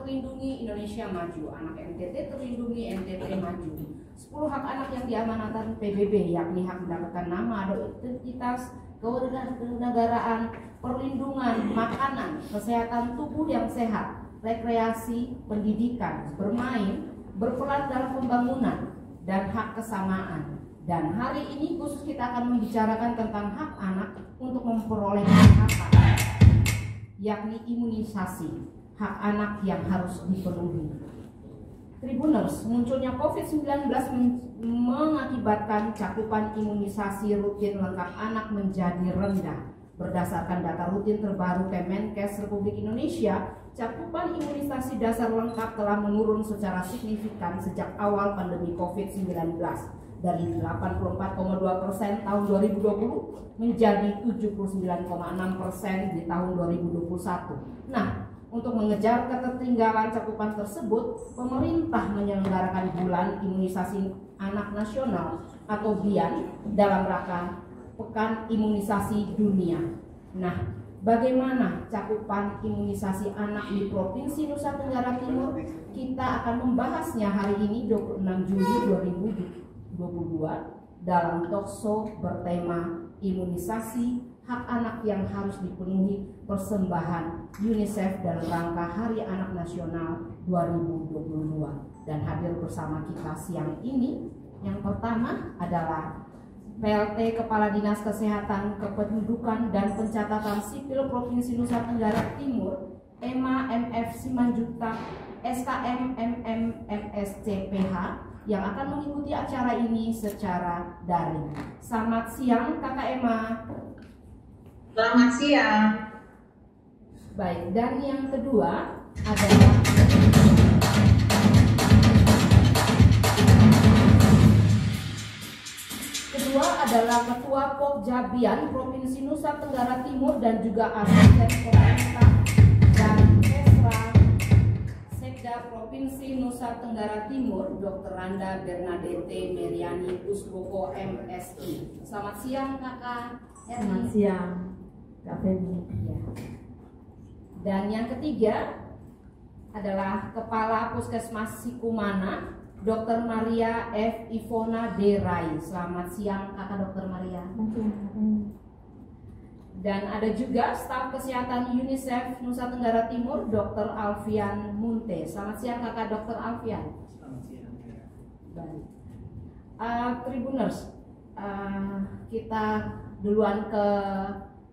terlindungi, Indonesia maju. Anak NTT terlindungi, NTT maju. 10 hak anak yang diamanatkan PBB, yakni hak mendapatkan nama atau identitas, kewarganegaraan, perlindungan, makanan, kesehatan tubuh yang sehat, rekreasi, pendidikan, bermain, berperan dalam pembangunan, dan hak kesamaan. Dan hari ini khusus kita akan membicarakan tentang hak anak untuk memperoleh hak, yakni imunisasi, hak anak yang harus dipenuhi. Tribuners, munculnya COVID-19 mengakibatkan cakupan imunisasi rutin lengkap anak menjadi rendah. Berdasarkan data rutin terbaru Kemenkes Republik Indonesia, cakupan imunisasi dasar lengkap telah menurun secara signifikan sejak awal pandemi COVID-19 dari 84,2% tahun 2020 menjadi 79,6% di tahun 2021. Nah, untuk mengejar ketertinggalan cakupan tersebut, pemerintah menyelenggarakan Bulan Imunisasi Anak Nasional atau BIAN dalam rangka Pekan Imunisasi Dunia. Nah, bagaimana cakupan imunisasi anak di Provinsi Nusa Tenggara Timur? Kita akan membahasnya hari ini 26 Juli 2022 dalam talkshow bertema imunisasi hak anak yang harus dipenuhi, persembahan UNICEF dalam rangka Hari Anak Nasional 2022. Dan hadir bersama kita siang ini yang pertama adalah PLT Kepala Dinas Kesehatan, Kependudukan dan Pencatatan Sipil Provinsi Nusa Tenggara Timur, EMA MF Simanjuntak, SKM MM MSCPH, yang akan mengikuti acara ini secara daring. Selamat siang Kakak Emma. Selamat siang. Baik, dan yang kedua adalah Ketua Pokjabian Provinsi Nusa Tenggara Timur dan juga Asisten Pemerintah dan Kesra Sekda Provinsi Nusa Tenggara Timur, Dr. Randa Bernadette Meriani Pusboko MSI. Selamat siang Kakak. Selamat siang Kak Femi. Ya. Dan yang ketiga adalah Kepala Puskesmas Sikumana, Dr. Maria F. Ivona Derai. Selamat siang Kakak Dr. Maria. Dan ada juga staf kesehatan UNICEF Nusa Tenggara Timur, Dr. Alfian Munte. Selamat siang Kakak Dr. Alfian. Selamat siang. Baik. Tribuners, kita duluan ke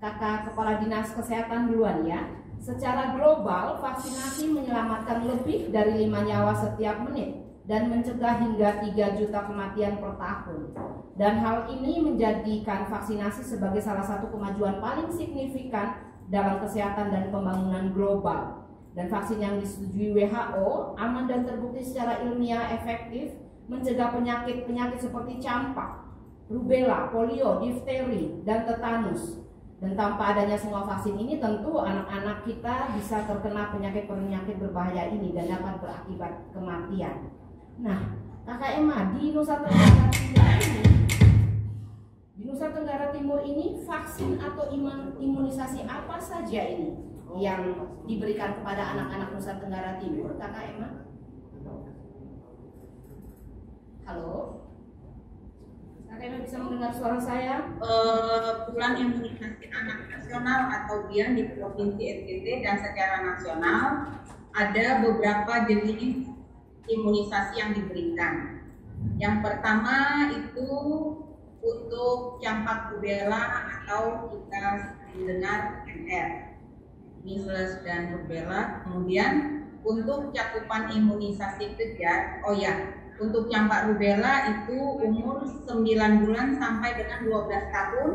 Kakak Kepala Dinas Kesehatan duluan ya. Secara global, vaksinasi menyelamatkan lebih dari 5 nyawa setiap menit dan mencegah hingga 3 juta kematian per tahun. Dan hal ini menjadikan vaksinasi sebagai salah satu kemajuan paling signifikan dalam kesehatan dan pembangunan global. Dan vaksin yang disetujui WHO aman dan terbukti secara ilmiah efektif mencegah penyakit-penyakit seperti campak, rubella, polio, difteri, dan tetanus. Dan tanpa adanya semua vaksin ini, tentu anak-anak kita bisa terkena penyakit-penyakit berbahaya ini dan dapat berakibat kematian. Nah, Kakak Emma, di Nusa Tenggara Timur ini vaksin atau imunisasi apa saja ini yang diberikan kepada anak-anak Nusa Tenggara Timur, Kakak Emma? Halo? Kakak Emma bisa mendengar suara saya? Bulan Imunisasi Anak Nasional atau BIAN di Provinsi NTT dan secara nasional ada beberapa jenis imunisasi yang diberikan. Yang pertama itu untuk campak rubella atau kita dengar MR, measles dan rubella. Kemudian untuk cakupan imunisasi kejar, untuk campak rubella itu umur 9 bulan sampai dengan 12 tahun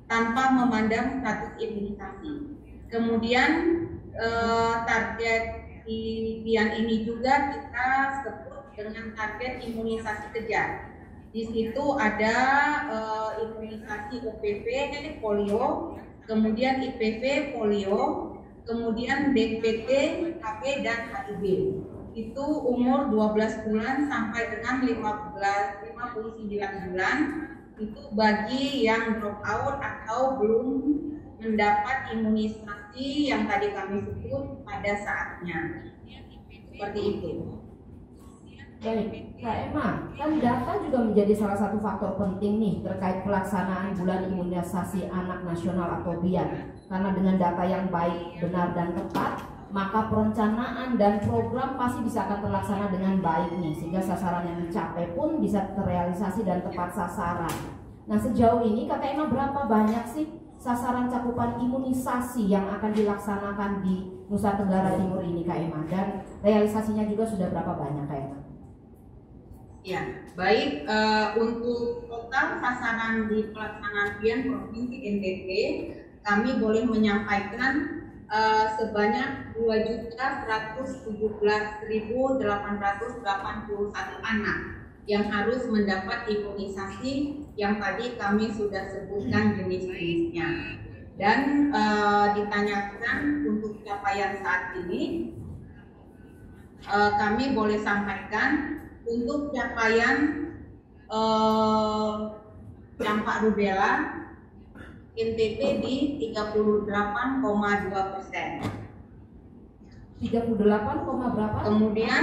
tanpa memandang status imunisasi. Kemudian target di BIAN ini juga kita sebut dengan target imunisasi kejar. Di situ ada imunisasi OPV polio, kemudian IPV polio, kemudian DPT, KB dan HIV. Itu umur 12 bulan sampai dengan 59 bulan. Itu bagi yang drop out atau belum mendapat imunisasi yang tadi kami sebut pada saatnya. Seperti itu. Baik, Kak Emma, kan data juga menjadi salah satu faktor penting nih terkait pelaksanaan bulan imunisasi anak nasional atau BIAN. Karena dengan data yang baik, benar dan tepat, maka perencanaan dan program pasti bisa akan terlaksana dengan baik nih, sehingga sasaran yang dicapai pun bisa terrealisasi dan tepat sasaran. Nah, sejauh ini Kak Emma, berapa banyak sih sasaran cakupan imunisasi yang akan dilaksanakan di Nusa Tenggara Timur ini, Kak Emma? Dan realisasinya juga sudah berapa banyak, Kak Emma? Ya, baik, untuk total sasaran di pelaksanaan BIAN Provinsi NTT, kami boleh menyampaikan sebanyak 2.117.881 anak yang harus mendapat imunisasi yang tadi kami sudah sebutkan jenis-jenisnya. Dan ditanyakan untuk capaian saat ini, kami boleh sampaikan untuk capaian campak rubella NTT di 38,2%. 38, berapa? Kemudian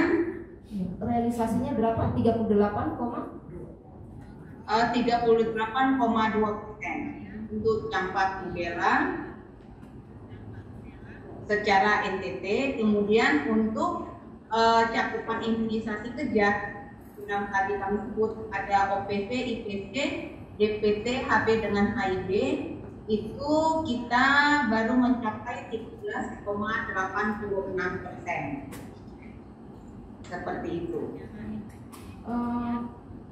realisasinya berapa? 38,2% untuk campak rubella secara NTT. Kemudian untuk cakupan imunisasi kejah yang tadi kami sebut ada OPV, IPV, DPT, HB dengan HIV, itu kita baru mencapai 13,86%. Seperti itu.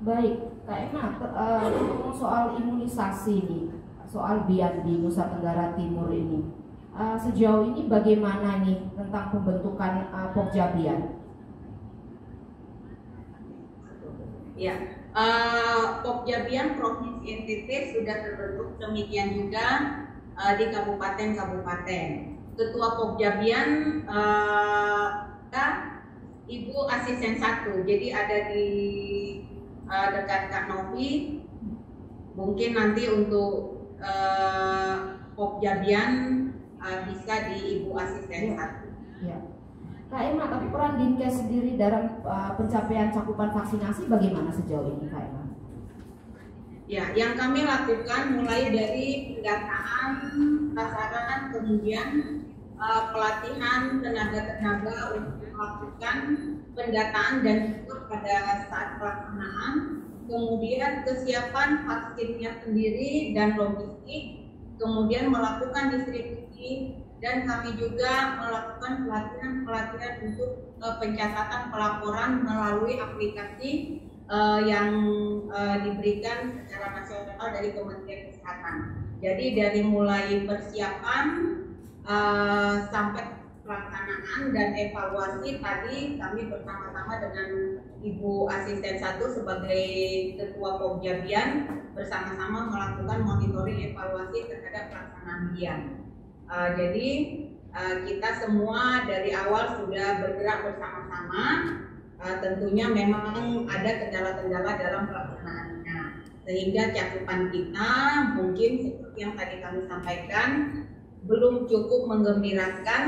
Baik, Kak Emma, ngomong soal imunisasi nih, soal BIAN di Nusa Tenggara Timur ini. Sejauh ini bagaimana nih tentang pembentukan Pokja BIAN? Ya, Pokja BIAN Provinsi NTT sudah terbentuk, demikian juga di kabupaten-kabupaten. Ketua Pokja BIAN kita Ibu Asisten 1, jadi ada di dekat Kak Novi. Mungkin nanti untuk Pokja BIAN bisa di Ibu Asisten 1. Ya. Kak Emma, tapi peran Dinkes sendiri dalam pencapaian cakupan vaksinasi bagaimana sejauh ini, Kak Emma? Ya, yang kami lakukan mulai dari pendataan sasaran, kemudian pelatihan tenaga-tenaga untuk melakukan pendataan dan juga pada saat pelaksanaan, kemudian kesiapan vaksinnya sendiri dan logistik, kemudian melakukan distribusi, dan kami juga melakukan pelatihan untuk pencatatan pelaporan melalui aplikasi yang diberikan secara nasional dari Kementerian Kesehatan. Jadi dari mulai persiapan sampai pelaksanaan dan evaluasi tadi kami bersama-sama dengan Ibu Asisten 1 sebagai Ketua Pokja BIAN bersama-sama melakukan monitoring evaluasi terhadap pelaksanaan BIAN. Jadi kita semua dari awal sudah bergerak bersama-sama. Tentunya memang ada kendala-kendala dalam pelaksanaannya, sehingga cakupan kita mungkin seperti yang tadi kami sampaikan belum cukup menggembirakan,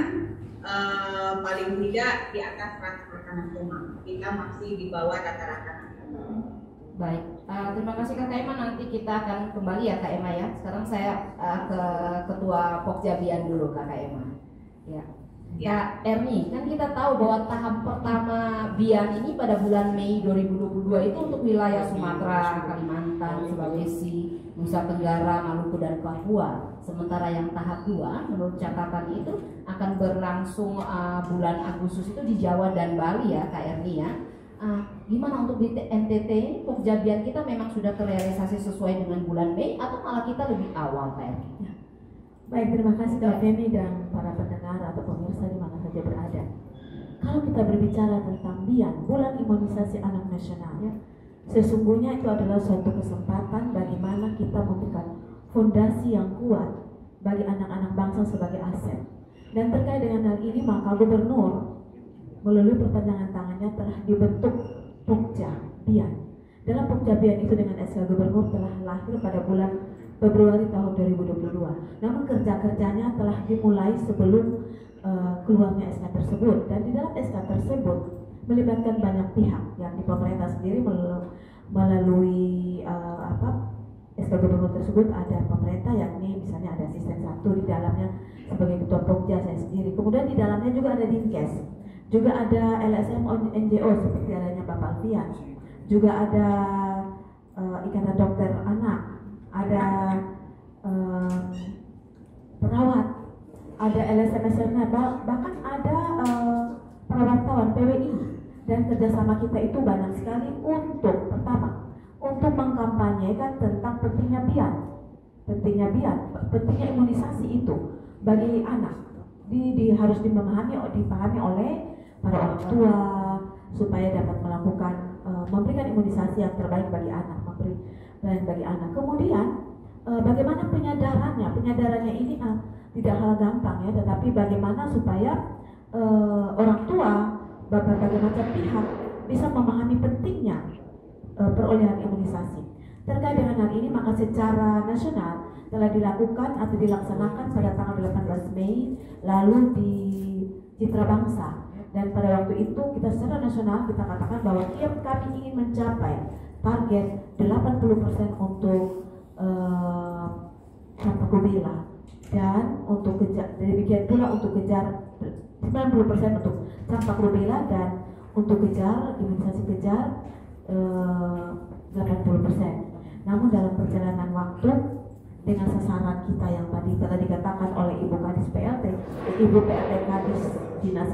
paling tidak di atas rata-rata nasional. Kita masih di bawah rata-rata nasional. Baik, terima kasih Kak Emma. Nanti kita akan kembali ya Kak Emma ya. Sekarang saya ke Ketua Pokja BIAN dulu Kak Emma. Ya. Kak Erni, kan kita tahu bahwa tahap pertama BIAN ini pada bulan Mei 2022 itu untuk wilayah Sumatera, Kalimantan, Sulawesi, Nusa Tenggara, Maluku dan Papua. Sementara yang tahap 2 menurut catatan itu akan berlangsung bulan Agustus itu di Jawa dan Bali ya Kak Erni ya. Gimana untuk di NTT ini Pokja BIAN kita memang sudah terrealisasi sesuai dengan bulan Mei atau malah kita lebih awal Kak Erni? Ya. Baik, terima kasih Kak Femi dan para pendengar atau pemirsa di mana saja berada. Kalau kita berbicara tentang BIAN, bulan imunisasi anak nasional ya, sesungguhnya itu adalah suatu kesempatan bagaimana kita memberikan fondasi yang kuat bagi anak-anak bangsa sebagai aset. Dan terkait dengan hal ini maka Gubernur melalui perpanjangan tangannya telah dibentuk Pokja BIAN. Dalam Pokja BIAN itu dengan SK Gubernur telah lahir pada bulan Februari tahun 2022. Namun kerja-kerjanya telah dimulai sebelum keluarnya SK tersebut, dan di dalam SK tersebut melibatkan banyak pihak, yakni pemerintah sendiri melalui SK gubernur tersebut ada pemerintah, yakni misalnya ada asisten satu di dalamnya sebagai ketua Pokja saya sendiri. Kemudian di dalamnya juga ada Dinkes, juga ada LSM NGO seperti adanya Bapak Alfian, juga ada Ikatan Dokter Anak, ada perawat, ada LSM SRNA, bahkan ada perawat PWI. Dan kerjasama kita itu banyak sekali untuk pertama, untuk mengkampanyekan tentang pentingnya imunisasi itu bagi anak. Harus dipahami oleh para orang tua supaya dapat melakukan memberikan imunisasi yang terbaik bagi anak, Kemudian bagaimana penyadarannya? Penyadarannya ini tidak hal gampang ya, tetapi bagaimana supaya orang tua, berbagai macam pihak bisa memahami pentingnya perolehan imunisasi. Terkait dengan hal ini, maka secara nasional telah dilakukan atau dilaksanakan pada tanggal 18 Mei lalu di Citra Bangsa. Dan pada waktu itu kita secara nasional kita katakan bahwa kami ingin mencapai target 80% untuk campak rubella, dan untuk demikian pula untuk kejar 90% untuk campak rubella, dan untuk kejar imunisasi kejar 80%. Namun dalam perjalanan waktu dengan sasaran kita yang tadi telah dikatakan oleh Ibu Kadis PLT, Ibu PLT Kadis Dinas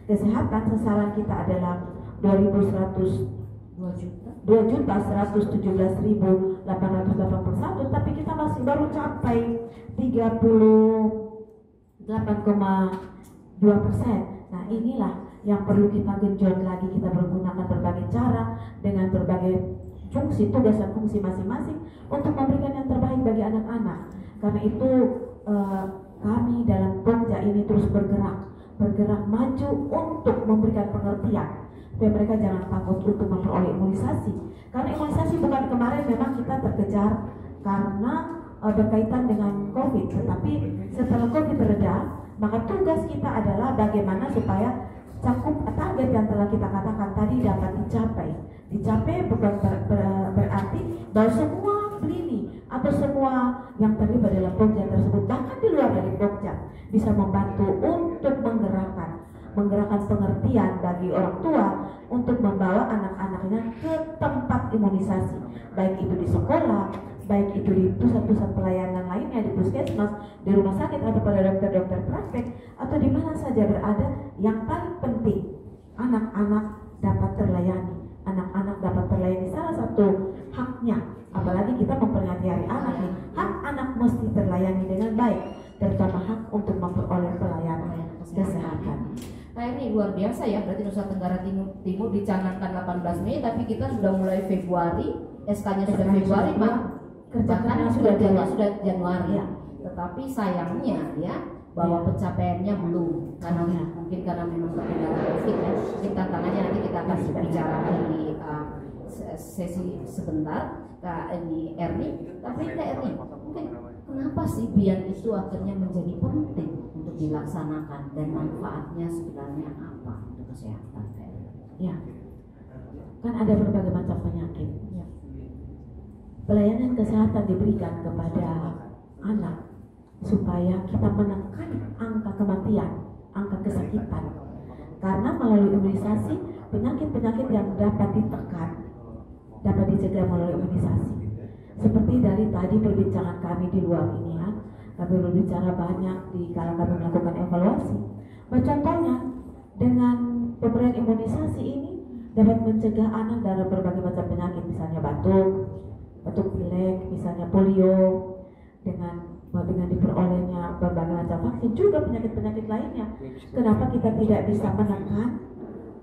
Kesehatan, sasaran kita adalah 2.117.881, tapi kita masih baru capai 38,2%. Nah, inilah yang perlu kita genjot lagi. Kita menggunakan berbagai cara dengan berbagai fungsi, tugas dan fungsi masing-masing untuk memberikan yang terbaik bagi anak-anak. Karena itu kami dalam Pokja ini terus bergerak maju untuk memberikan pengertian supaya mereka jangan takut untuk memperoleh imunisasi. Karena imunisasi bukan kemarin memang kita terkejar karena berkaitan dengan COVID, tetapi setelah COVID reda, maka tugas kita adalah bagaimana supaya cakup target yang telah kita katakan tadi dapat dicapai bukan berarti bahwa semua lini atau semua yang terlibat dalam Pokja tersebut, bahkan di luar dari Pokja, bisa membantu untuk menggerakkan pengertian bagi orang tua untuk membawa anak-anaknya ke tempat imunisasi, baik itu di sekolah, baik itu di pusat-pusat pelayanan lainnya, di puskesmas, di rumah sakit, atau pada dokter-dokter praktek, atau di mana saja berada. Yang paling penting, anak-anak dapat terlayani. Anak-anak dapat terlayani, salah satu haknya, apalagi kita memperingati hari anak nih, hak anak mesti terlayani dengan baik, terutama hak untuk memperoleh pelayanan kesehatan. Nah, ini luar biasa ya, berarti Nusa Tenggara Timur dicanangkan 18 Mei, tapi kita sudah mulai Februari, SK-nya sudah Februari, kerjaannya sudah Januari ya. Tetapi sayangnya ya, bahwa pencapaiannya belum, karena mungkin karena memang terkendala COVID ya. Kita tantangannya nanti kita akan bicara di sesi sebentar. Ini Erni, tapi Erni, mungkin kenapa sih BIAN itu akhirnya menjadi penting untuk dilaksanakan dan manfaatnya sebenarnya apa untuk kesehatan? Ya, kan ada berbagai macam penyakit. Ya. Pelayanan kesehatan diberikan kepada anak supaya kita menekan angka kematian, angka kesakitan. Karena melalui imunisasi, penyakit-penyakit yang dapat ditekan dapat dicegah melalui imunisasi. Seperti dari tadi perbincangan kami di luar ini ya, kami berbicara banyak di kala kami melakukan evaluasi. Contohnya dengan pemberian imunisasi ini dapat mencegah anak dari berbagai macam penyakit, misalnya batuk pilek, misalnya polio, dengan diperolehnya berbagai macam vaksin, juga penyakit-penyakit lainnya. Kenapa kita tidak bisa menekan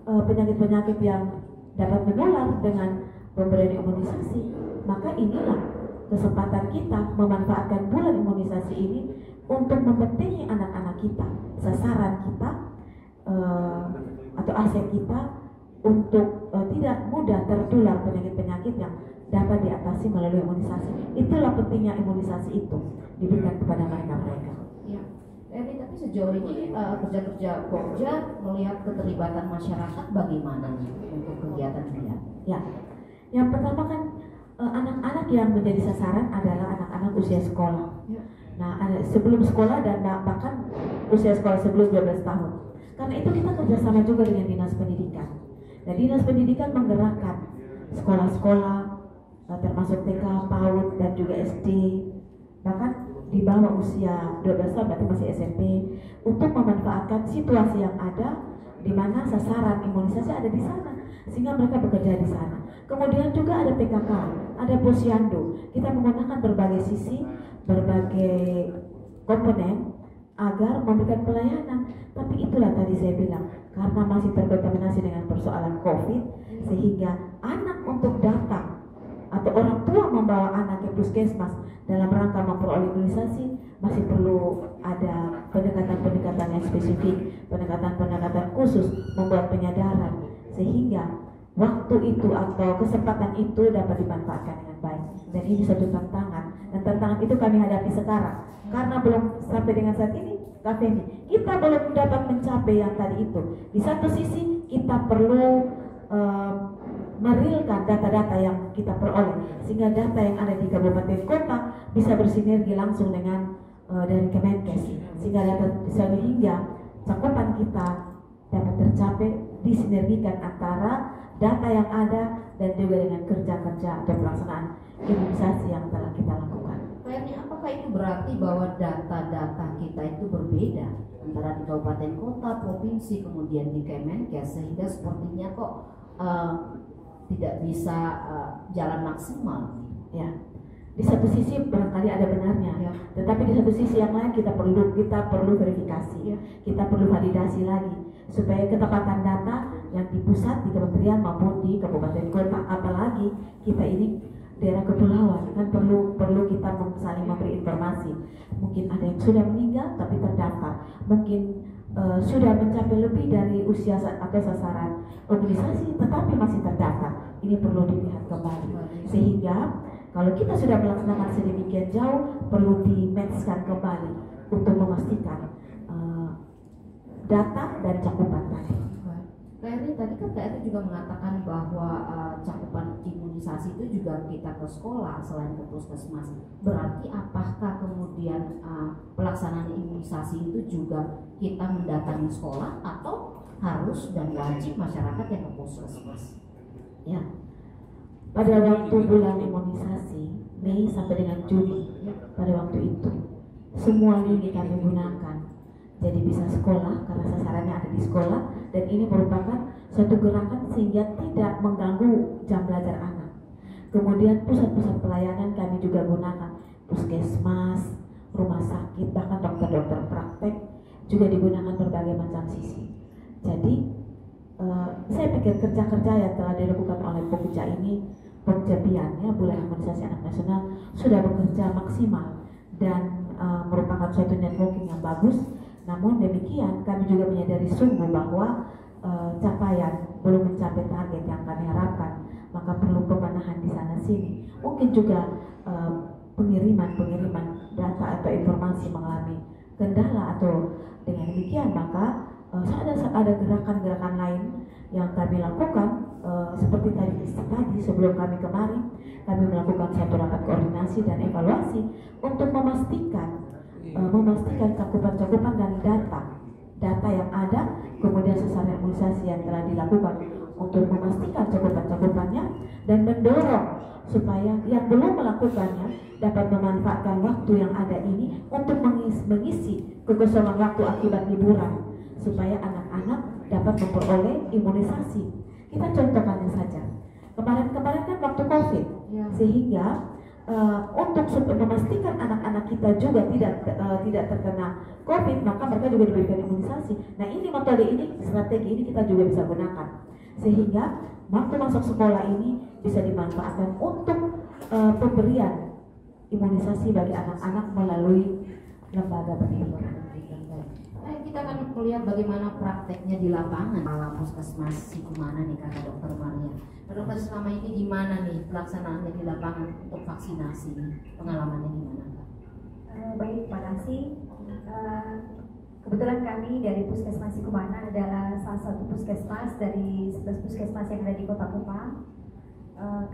penyakit-penyakit yang dapat menular dengan pemberian imunisasi? Maka inilah kesempatan kita memanfaatkan bulan imunisasi ini untuk mempentingkan anak-anak kita, sasaran kita atau aset kita untuk tidak mudah tertular penyakit-penyakit yang dapat diatasi melalui imunisasi. Itulah pentingnya imunisasi itu diberikan kepada mereka. Ya. Tapi sejauh ini kerja-kerja Pokja melihat keterlibatan masyarakat bagaimana nih untuk kegiatan dia? Ya, yang pertama kan anak-anak yang menjadi sasaran adalah anak-anak usia sekolah. Ya. Nah, sebelum sekolah dan bahkan usia sekolah sebelum 12 tahun. Karena itu kita kerjasama juga dengan Dinas Pendidikan. Nah, Dinas Pendidikan menggerakkan sekolah-sekolah termasuk TK, PAUD dan juga SD, bahkan di bawah usia 12 tahun berarti masih SMP, untuk memanfaatkan situasi yang ada di mana sasaran imunisasi ada di sana sehingga mereka bekerja di sana. Kemudian juga ada PKK, ada posyandu. Kita menggunakan berbagai sisi, berbagai komponen agar memberikan pelayanan. Tapi itulah tadi saya bilang, karena masih terkontaminasi dengan persoalan COVID, sehingga anak untuk datang atau orang tua membawa anak ke puskesmas dalam rangka memperoleh imunisasi masih perlu ada pendekatan-pendekatan yang spesifik, pendekatan-pendekatan khusus, membuat penyadaran sehingga waktu itu atau kesempatan itu dapat dimanfaatkan dengan baik. Dan ini satu tantangan, dan tantangan itu kami hadapi sekarang karena belum sampai dengan saat ini, Kak Feni, kita belum dapat mencapai yang tadi itu. Di satu sisi kita perlu merealkan data-data yang kita peroleh sehingga data yang ada di kabupaten kota bisa bersinergi langsung dengan dari Kemenkes sehingga cakupan kita dapat tercapai, disinergikan antara data yang ada dan juga dengan kerja-kerja atau pelaksanaan imunisasi yang telah kita lakukan. Kayaknya apakah itu berarti bahwa data-data kita itu berbeda antara di kabupaten kota, provinsi, kemudian di Kemenkes sehingga sepertinya kok tidak bisa jalan maksimal? Ya, di satu sisi barangkali ada benarnya, ya. Tetapi di satu sisi yang lain kita perlu verifikasi, ya. Kita perlu validasi lagi supaya ketepatan data yang di pusat di kementerian maupun di kabupaten kota, apalagi kita ini daerah kepulauan kan perlu kita saling memberi informasi. Mungkin ada yang sudah meninggal tapi terdaftar, mungkin sudah mencapai lebih dari usia atau sasaran imunisasi tetapi masih terdaftar. Ini perlu dilihat kembali sehingga kalau kita sudah melaksanakan sedemikian jauh perlu di-matchkan kembali untuk memastikan data dan cakupan tadi. Kayaknya tadi kan KRI juga mengatakan bahwa cakupan imunisasi itu juga kita ke sekolah selain ke puskesmas. Berarti apakah kemudian pelaksanaan imunisasi itu juga kita mendatangi sekolah atau harus dan wajib masyarakat yang ke puskesmas? Ya, pada waktu bulan imunisasi Mei sampai dengan Juni, pada waktu itu semua lini kami gunakan. Jadi bisa sekolah karena sasarannya ada di sekolah dan ini merupakan suatu gerakan sehingga tidak mengganggu jam belajar anak. Kemudian pusat-pusat pelayanan kami juga gunakan, puskesmas, rumah sakit, bahkan dokter-dokter praktek juga digunakan berbagai macam sisi. Jadi saya pikir kerja-kerja yang telah dilakukan oleh Pokja ini, Pokja Bian ya, Bulan Imunisasi Anak Nasional sudah bekerja maksimal dan merupakan suatu networking yang bagus. Namun demikian kami juga menyadari sungguh bahwa capaian belum mencapai target yang kami harapkan, maka perlu pembenahan di sana sini. Mungkin juga pengiriman data atau informasi mengalami kendala atau dengan demikian maka ada gerakan-gerakan lain yang kami lakukan seperti tadi sebelum kami kemarin kami melakukan satu rapat koordinasi dan evaluasi untuk memastikan cakupan dan data yang ada, kemudian sasaran imunisasi yang telah dilakukan untuk memastikan cakupannya dan mendorong supaya yang belum melakukannya dapat memanfaatkan waktu yang ada ini untuk mengisi kekosongan waktu akibat liburan supaya anak-anak dapat memperoleh imunisasi. Kita contohkannya saja. Kemarin kan waktu COVID, sehingga untuk memastikan anak-anak kita juga tidak terkena COVID, maka mereka juga diberikan imunisasi. Nah ini metode ini, strategi ini kita juga bisa gunakan sehingga waktu masuk sekolah ini bisa dimanfaatkan untuk pemberian imunisasi bagi anak-anak melalui lembaga pendidikan. Kita akan melihat bagaimana prakteknya di lapangan dalam Puskesmas Sikumana nih kata Dokter Maria. Dokter, selama ini gimana nih pelaksanaannya di lapangan untuk vaksinasi? Pengalamannya gimana, Kak? Baik, terima kasih. Kebetulan kami dari Puskesmas Sikumana adalah salah satu puskesmas dari 11 puskesmas yang ada di Kota Kupang.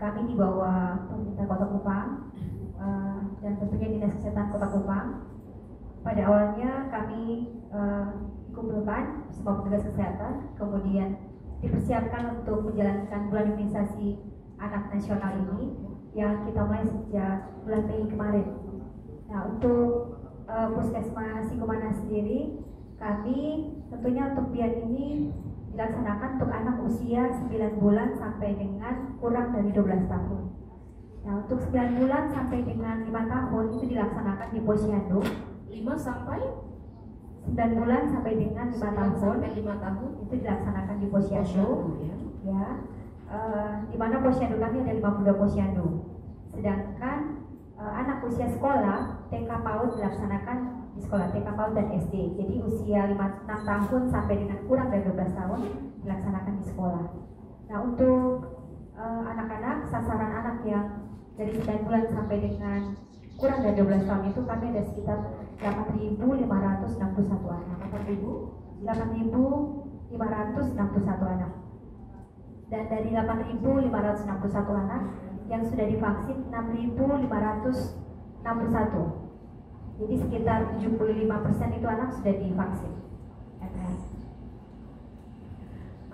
Kami di bawah pemerintah Kota Kupang dan tentunya Dinas Kesehatan Kota Kupang. Pada awalnya kami dikumpulkan semua petugas kesehatan, kemudian dipersiapkan untuk menjalankan bulan imunisasi anak nasional ini yang kita mulai sejak bulan Mei kemarin. Nah, untuk Puskesmas Sikumana sendiri, kami tentunya untuk BIAN ini dilaksanakan untuk anak usia 9 bulan sampai dengan kurang dari 12 tahun. Nah, untuk 9 bulan sampai dengan 5 tahun itu dilaksanakan di Posyandu. 5 sampai 9 bulan sampai dengan 5 tahun sampai 5 tahun itu dilaksanakan di Posyandu, ya. Di mana Posyandu kami ada 52 Posyandu. Sedangkan anak usia sekolah TK PAUD dilaksanakan di sekolah TK PAUD dan SD. Jadi usia 6 tahun sampai dengan kurang dari 12 tahun dilaksanakan di sekolah. Nah, untuk anak-anak, sasaran anak yang dari 9 bulan sampai dengan kurang dari 12 tahun itu kami ada sekitar 8.561 anak. 8.561 anak. Dan dari 8.561 anak yang sudah divaksin 6.561. Jadi sekitar 75% itu anak sudah divaksin.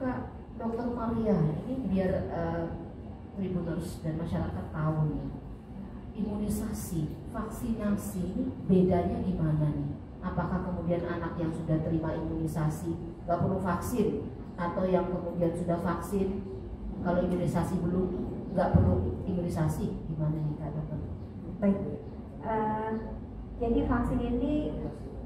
Kak Dokter Maria, ini biar Tribuners dan masyarakat tahu nih, imunisasi, vaksinasi ini bedanya gimana nih? Apakah kemudian anak yang sudah terima imunisasi nggak perlu vaksin, atau yang kemudian sudah vaksin kalau imunisasi belum nggak perlu imunisasi, gimana nih Kak Dokter? Baik, jadi vaksin ini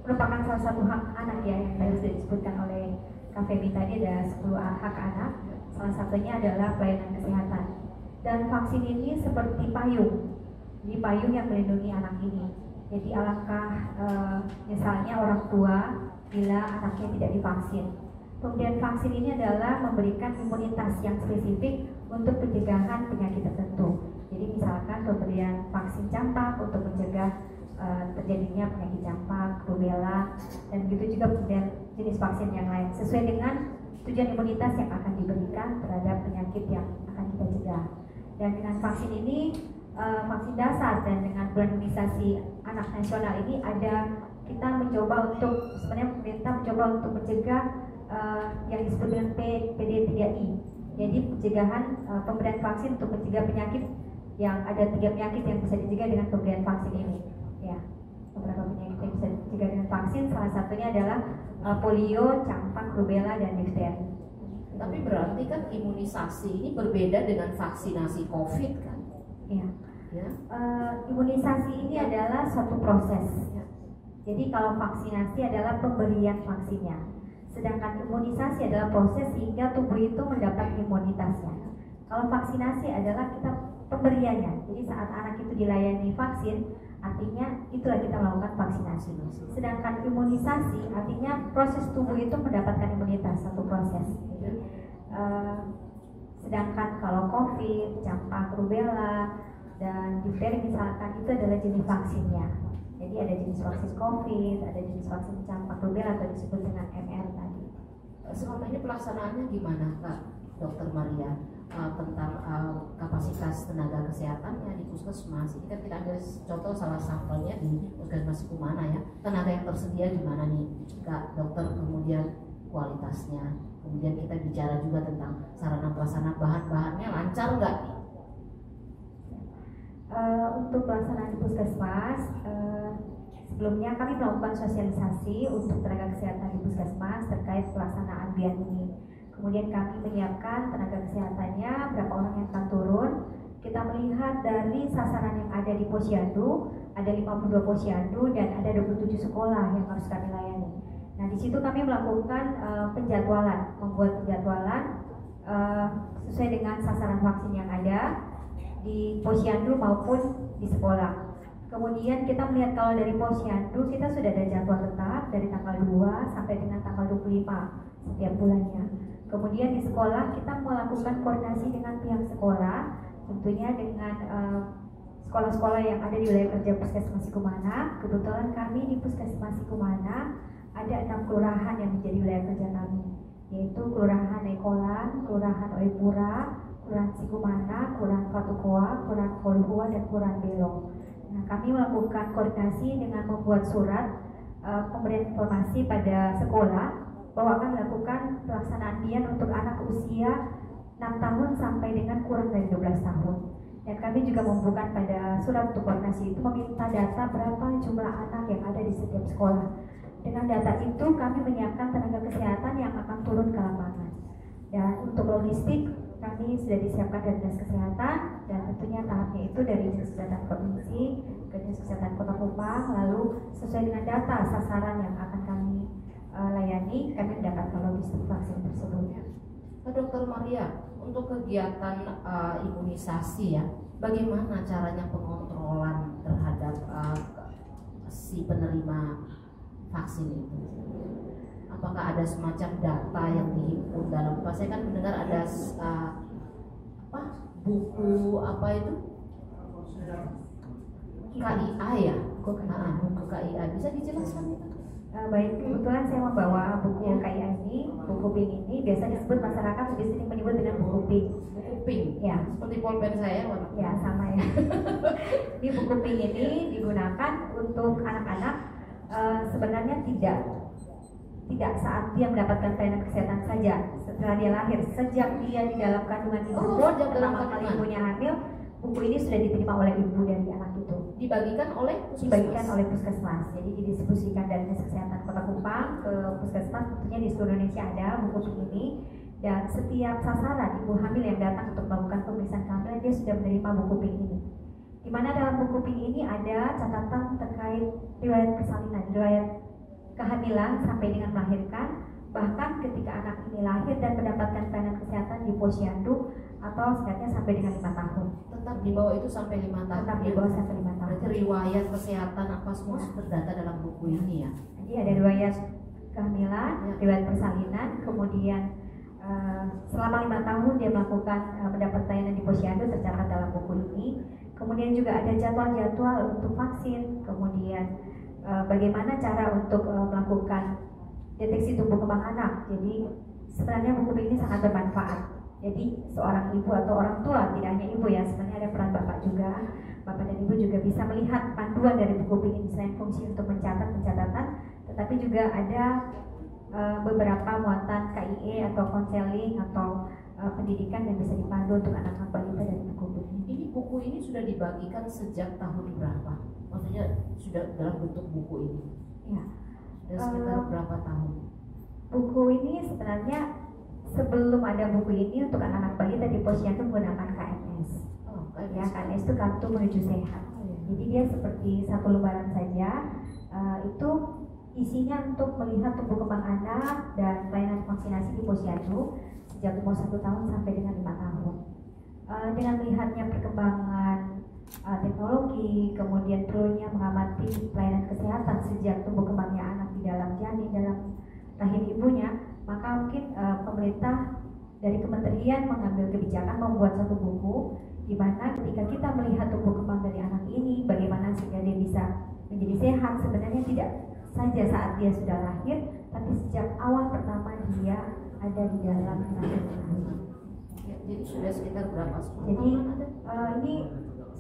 merupakan salah satu hak anak ya, yang tadi sudah disebutkan oleh Kak Feby tadi, ada 10 hak anak. Salah satunya adalah pelayanan kesehatan. Dan vaksin ini seperti payung, jadi payung yang melindungi anak ini. Jadi alangkah misalnya orang tua bila anaknya tidak divaksin. Kemudian vaksin ini adalah memberikan imunitas yang spesifik untuk pencegahan penyakit tertentu. Jadi misalkan pemberian vaksin campak untuk mencegah terjadinya penyakit campak, rubella, dan begitu juga kemudian jenis vaksin yang lain sesuai dengan tujuan imunitas yang akan diberikan terhadap penyakit yang akan kita cegah. Dan dengan vaksin ini, vaksin dasar dan dengan bulan imunisasi anak nasional ini kita mencoba untuk, sebenarnya pemerintah mencoba untuk mencegah yang disebut dengan PD3I. Jadi pencegahan pemberian vaksin untuk mencegah penyakit yang ada 3 penyakit yang bisa dicegah dengan pemberian vaksin ini. Ya, beberapa penyakit yang bisa dicegah dengan vaksin, salah satunya adalah polio, campak, rubella, dan difteri. Tapi berarti kan imunisasi ini berbeda dengan vaksinasi COVID kan? Iya. Ya. Imunisasi ini adalah suatu proses. Jadi kalau vaksinasi adalah pemberian vaksinnya, sedangkan imunisasi adalah proses sehingga tubuh itu mendapat imunitasnya. Kalau vaksinasi adalah kita pemberiannya. Jadi saat anak itu dilayani vaksin, artinya itulah kita melakukan vaksinasi. Sedangkan imunisasi artinya proses tubuh itu mendapatkan imunitas, satu proses. Jadi, sedangkan kalau COVID, campak, rubella, dan difteri misalkan itu adalah jenis vaksinnya. Jadi ada jenis vaksin COVID, ada jenis vaksin campak, rubella atau disebut dengan MR tadi. Selama ini pelaksanaannya gimana Kak Dokter Maria tentang kapasitas tenaga kesehatannya di puskesmas? Ini kan kita ambil contoh salah sampelnya di Puskesmas Sikumana ya. Tenaga yang tersedia gimana nih Kak Dokter, kemudian kualitasnya. Kemudian kita bicara juga tentang sarana prasarana, bahan-bahannya lancar nggak nih? Untuk pelaksanaan di puskesmas, sebelumnya kami melakukan sosialisasi untuk tenaga kesehatan di puskesmas terkait pelaksanaan BIAN ini. Kemudian kami menyiapkan tenaga kesehatannya, berapa orang yang akan turun. Kita melihat dari sasaran yang ada di Posyandu, ada 52 Posyandu dan ada 27 sekolah yang harus kami layani. Nah, di situ kami melakukan penjadwalan, membuat penjadwalan sesuai dengan sasaran vaksin yang ada di Posyandu maupun di sekolah. Kemudian kita melihat kalau dari posyandu kita sudah ada jadwal tetap dari tanggal 2 sampai dengan tanggal 25 setiap bulannya. Kemudian di sekolah kita melakukan koordinasi dengan pihak sekolah, tentunya dengan sekolah-sekolah yang ada di wilayah kerja Puskesmas Sikumana. Kebetulan kami di Puskesmas Sikumana ada 6 kelurahan yang menjadi wilayah kerja kami, yaitu Kelurahan Ekolan, Kelurahan Oipura, Kelurahan Sikumana, Kelurahan Patukoa, Kelurahan Kolhua, dan Kelurahan Belong. Nah, kami melakukan koordinasi dengan membuat surat pemberian informasi pada sekolah bahwa akan melakukan pelaksanaan dian untuk anak usia 6 tahun sampai dengan kurang dari 12 tahun. Dan kami juga membuka pada surat untuk koordinasi itu meminta data berapa jumlah anak yang ada di setiap sekolah. Dengan data itu kami menyiapkan tenaga kesehatan yang akan turun ke lapangan. Dan untuk logistik kami sudah disiapkan dari Dinas Kesehatan, dan tentunya tahapnya itu dari Dinas Kesehatan Provinsi ke Dinas Kesehatan Kota Kupang. Lalu sesuai dengan data sasaran yang akan kami layani, kami mendapatkan logistik vaksin tersebut. Dokter Maria, untuk kegiatan imunisasi ya, bagaimana caranya pengontrolan terhadap si penerima vaksin itu? Apakah ada semacam data yang dihimpun dalam? Saya kan mendengar ada buku apa itu? KIA ya? Buku KIA, bisa dijelaskan itu? Baik, kebetulan saya membawa buku KIA ini, buku PINK ini biasa disebut masyarakat lebih sering menyebut dengan buku PINK. Buku PINK, ya, seperti pulpen saya warna. Ya, sama ya. Di buku PINK ini digunakan untuk anak-anak sebenarnya tidak saat dia mendapatkan pelayanan kesehatan saja, setelah dia lahir, sejak dia di dalam kandungan ibu pun, pertama kali ibunya hamil, buku ini sudah diterima oleh ibu dari anak itu. Dibagikan oleh puskesmas. Jadi didistribusikan dari Dinas Kesehatan Kota Kupang ke puskesmas, tentunya di seluruh Indonesia ada buku ini. Dan setiap sasaran ibu hamil yang datang untuk melakukan pemeriksaan kehamilan, dia sudah menerima buku PINK ini. Di mana dalam buku PINK ini ada catatan terkait riwayat persalinan, riwayat kehamilan sampai dengan melahirkan, bahkan ketika anak ini lahir dan mendapatkan pelayanan kesehatan di posyandu atau setidaknya sampai dengan 5 tahun. Tetap di bawah itu sampai 5 tahun. Tetap di bawah sampai 5 tahun. Berarti riwayat kesehatan apa semua terdata dalam buku ini ya. Jadi ada riwayat kehamilan, riwayat persalinan, kemudian selama 5 tahun dia melakukan mendapat pelayanan di posyandu tercatat dalam buku ini. Kemudian juga ada jadwal-jadwal untuk vaksin, kemudian bagaimana cara untuk melakukan deteksi tumbuh kembang anak. Jadi sebenarnya buku ini sangat bermanfaat. Jadi seorang ibu atau orang tua, tidak hanya ibu ya, sebenarnya ada peran bapak juga. Bapak dan ibu juga bisa melihat panduan dari buku ini selain fungsi untuk mencatat pencatatan, tetapi juga ada beberapa muatan KIE atau konseling atau pendidikan yang bisa dipandu untuk anak-anak balita dari buku ini. Ini buku ini sudah dibagikan sejak tahun berapa? Maksudnya sudah dalam bentuk buku ini? Ya. Dan sekitar berapa tahun? Buku ini sebenarnya sebelum ada buku ini untuk anak-anak balita di posyandu menggunakan KNS. Ya, KNS itu kartu menuju sehat. Jadi dia seperti satu lembaran saja. Itu isinya untuk melihat tumbuh kembang anak dan pelayanan vaksinasi di posyandu sejak umur 1 tahun sampai dengan 5 tahun. Dengan melihatnya perkembangan teknologi, kemudian perlunya mengamati pelayanan kesehatan sejak tumbuh kembangnya anak di dalam janin, dalam rahim ibunya, maka mungkin pemerintah dari kementerian mengambil kebijakan membuat satu buku di mana ketika kita melihat tumbuh kembang dari anak ini, bagaimana sehingga dia bisa menjadi sehat, sebenarnya tidak saja saat dia sudah lahir, tapi sejak awal pertama dia ada di dalam rahim. Ya, jadi sudah sekitar berapa? Jadi ini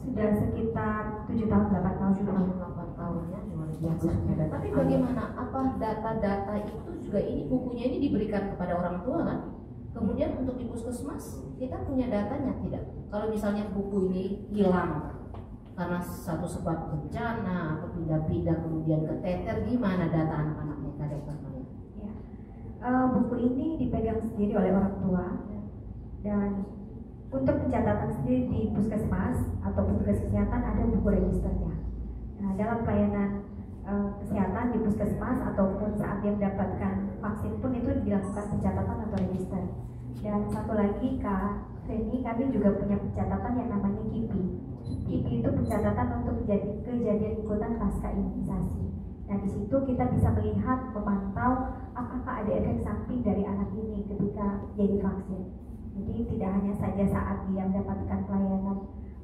sudah sekitar 7 tahun, 8 tahun, 8 tahun ya, luar biasa. Tapi bagaimana? Apa data-data itu juga ini bukunya ini diberikan kepada orang tua kan? Kemudian untuk di puskesmas kita punya datanya tidak? Kalau misalnya buku ini hilang karena satu sebab bencana atau pindah-pindah kemudian keteter, gimana data anak-anaknya kadang ya. Buku ini dipegang sendiri oleh orang tua, dan untuk pencatatan sendiri di puskesmas atau petugas kesehatan ada buku registernya. Nah, dalam pelayanan kesehatan di puskesmas ataupun saat dia mendapatkan vaksin pun itu dilakukan pencatatan atau register. Dan satu lagi Kak Feni, kami juga punya pencatatan yang namanya KIPI. KIPI itu pencatatan untuk kejadian ikutan pasca imunisasi. Nah, di situ kita bisa melihat, memantau apakah ada efek samping dari anak ini ketika dia divaksin. Jadi tidak hanya saja saat dia mendapatkan pelayanan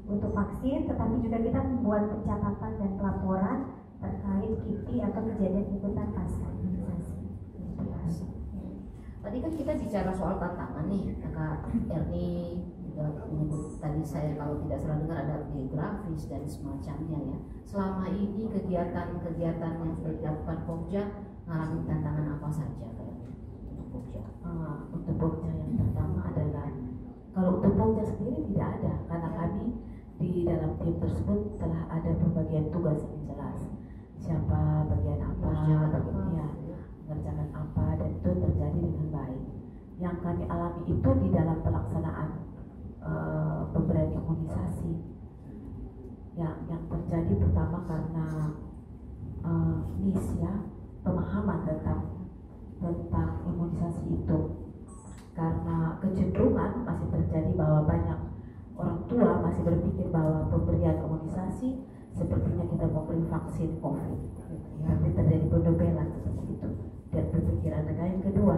untuk vaksin, tetapi juga kita membuat pencatatan dan pelaporan terkait KIPI atau kejadian ikutan pasca imunisasi. Tadi kan kita bicara soal tantangan nih, Kak Erni juga menyebut tadi, saya kalau tidak salah dengar ada geografis dan semacamnya ya. Selama ini kegiatan-kegiatan yang sudah dilakukan Pokja mengalami tantangan apa saja untuk Pokja? Untuk Pokja yang pertama adalah, kalau untuk Pokja sendiri tidak ada, karena kami di dalam tim tersebut telah ada pembagian tugas yang jelas, siapa bagian apa, mengerjakan apa, dan itu terjadi dengan baik. Yang kami alami itu di dalam pelaksanaan pemberian imunisasi yang terjadi pertama karena pemahaman tentang imunisasi itu, karena kecenderungan masih terjadi bahwa banyak orang tua masih berpikir bahwa pemberian imunisasi sepertinya kita memberi vaksin COVID, tapi terjadi pendobelan seperti itu dan berpikiran. Dengan yang kedua,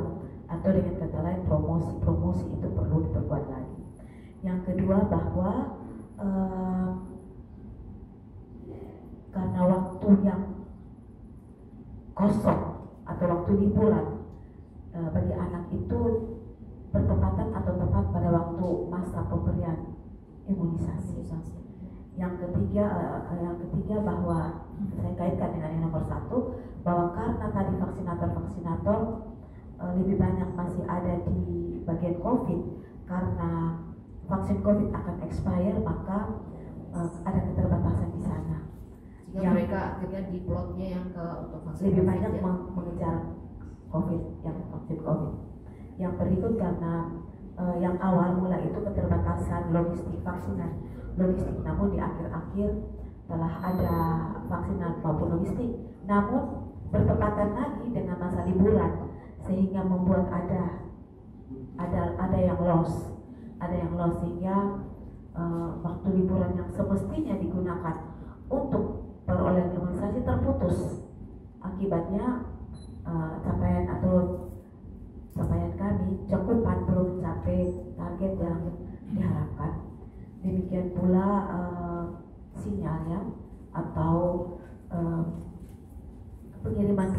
atau dengan kata lain promosi itu perlu diperkuat lagi. Yang kedua bahwa karena waktu yang kosong atau waktu liburan bagi anak itu bertepatan atau tepat pada waktu masa pemberian imunisasi. Yang ketiga bahwa saya kaitkan dengan yang nomor 1, bahwa karena tadi vaksinator lebih banyak masih ada di bagian COVID, karena vaksin COVID akan expire, maka ada keterbatasan di sana. Sehingga mereka akhirnya diplotnya yang untuk vaksin lebih COVID, banyak ya? mengejar COVID, yang vaksin COVID. Yang berikut karena yang awal mula itu keterbatasan logistik vaksinan, namun di akhir-akhir telah ada vaksinan maupun logistik, namun bertepatan lagi dengan masa liburan, sehingga membuat ada yang loss sehingga waktu liburan yang semestinya digunakan untuk perolehan imunisasi terputus. Akibatnya capaian kami cakupan belum mencapai target yang diharapkan. Demikian pula sinyalnya atau pengiriman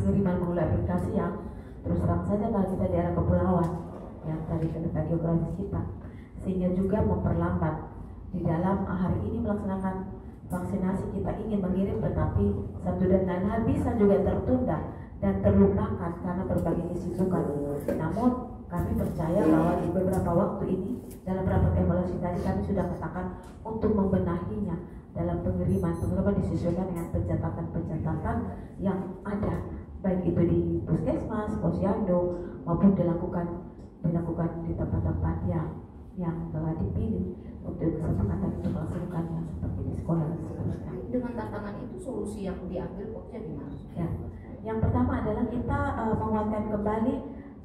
melalui aplikasi yang terus terang saja kalau kita di daerah kepulauan yang tadi kita geografis kita, sehingga juga memperlambat di dalam hari ini melaksanakan vaksinasi. Kita ingin mengirim, tetapi satu dan lain hal bisa juga tertunda dan terlupakan karena berbagai kesibukan. Namun kami percaya bahwa di beberapa waktu ini dalam rapat evaluasi tadi kami sudah katakan untuk membenahinya dalam pengiriman disesuaikan dengan pencatatan yang ada, baik itu di puskesmas, posyandu, maupun dilakukan di tempat-tempat yang telah dipilih untuk kesepakatan untuk melaksanakannya seperti di sekolah dan seterusnya. Dengan tantangan itu solusi yang diambil Pokja gimana? Ya. Yang pertama adalah kita menguatkan kembali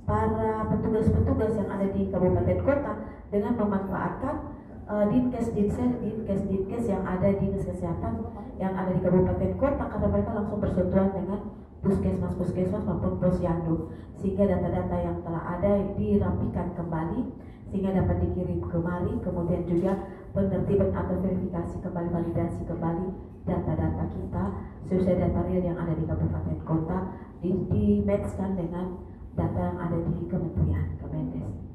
para petugas-petugas yang ada di kabupaten kota dengan memanfaatkan dinkes yang ada di dinas kesehatan yang ada di kabupaten kota, karena mereka langsung bersentuhan dengan puskesmas maupun posyandu, sehingga data-data yang telah ada dirapikan kembali sehingga dapat dikirim kemari. Kemudian juga penertiban atau verifikasi kembali, validasi kembali data-data kita sesuai data real yang ada di kabupaten kota, di-matchkan dengan data yang ada di Kementerian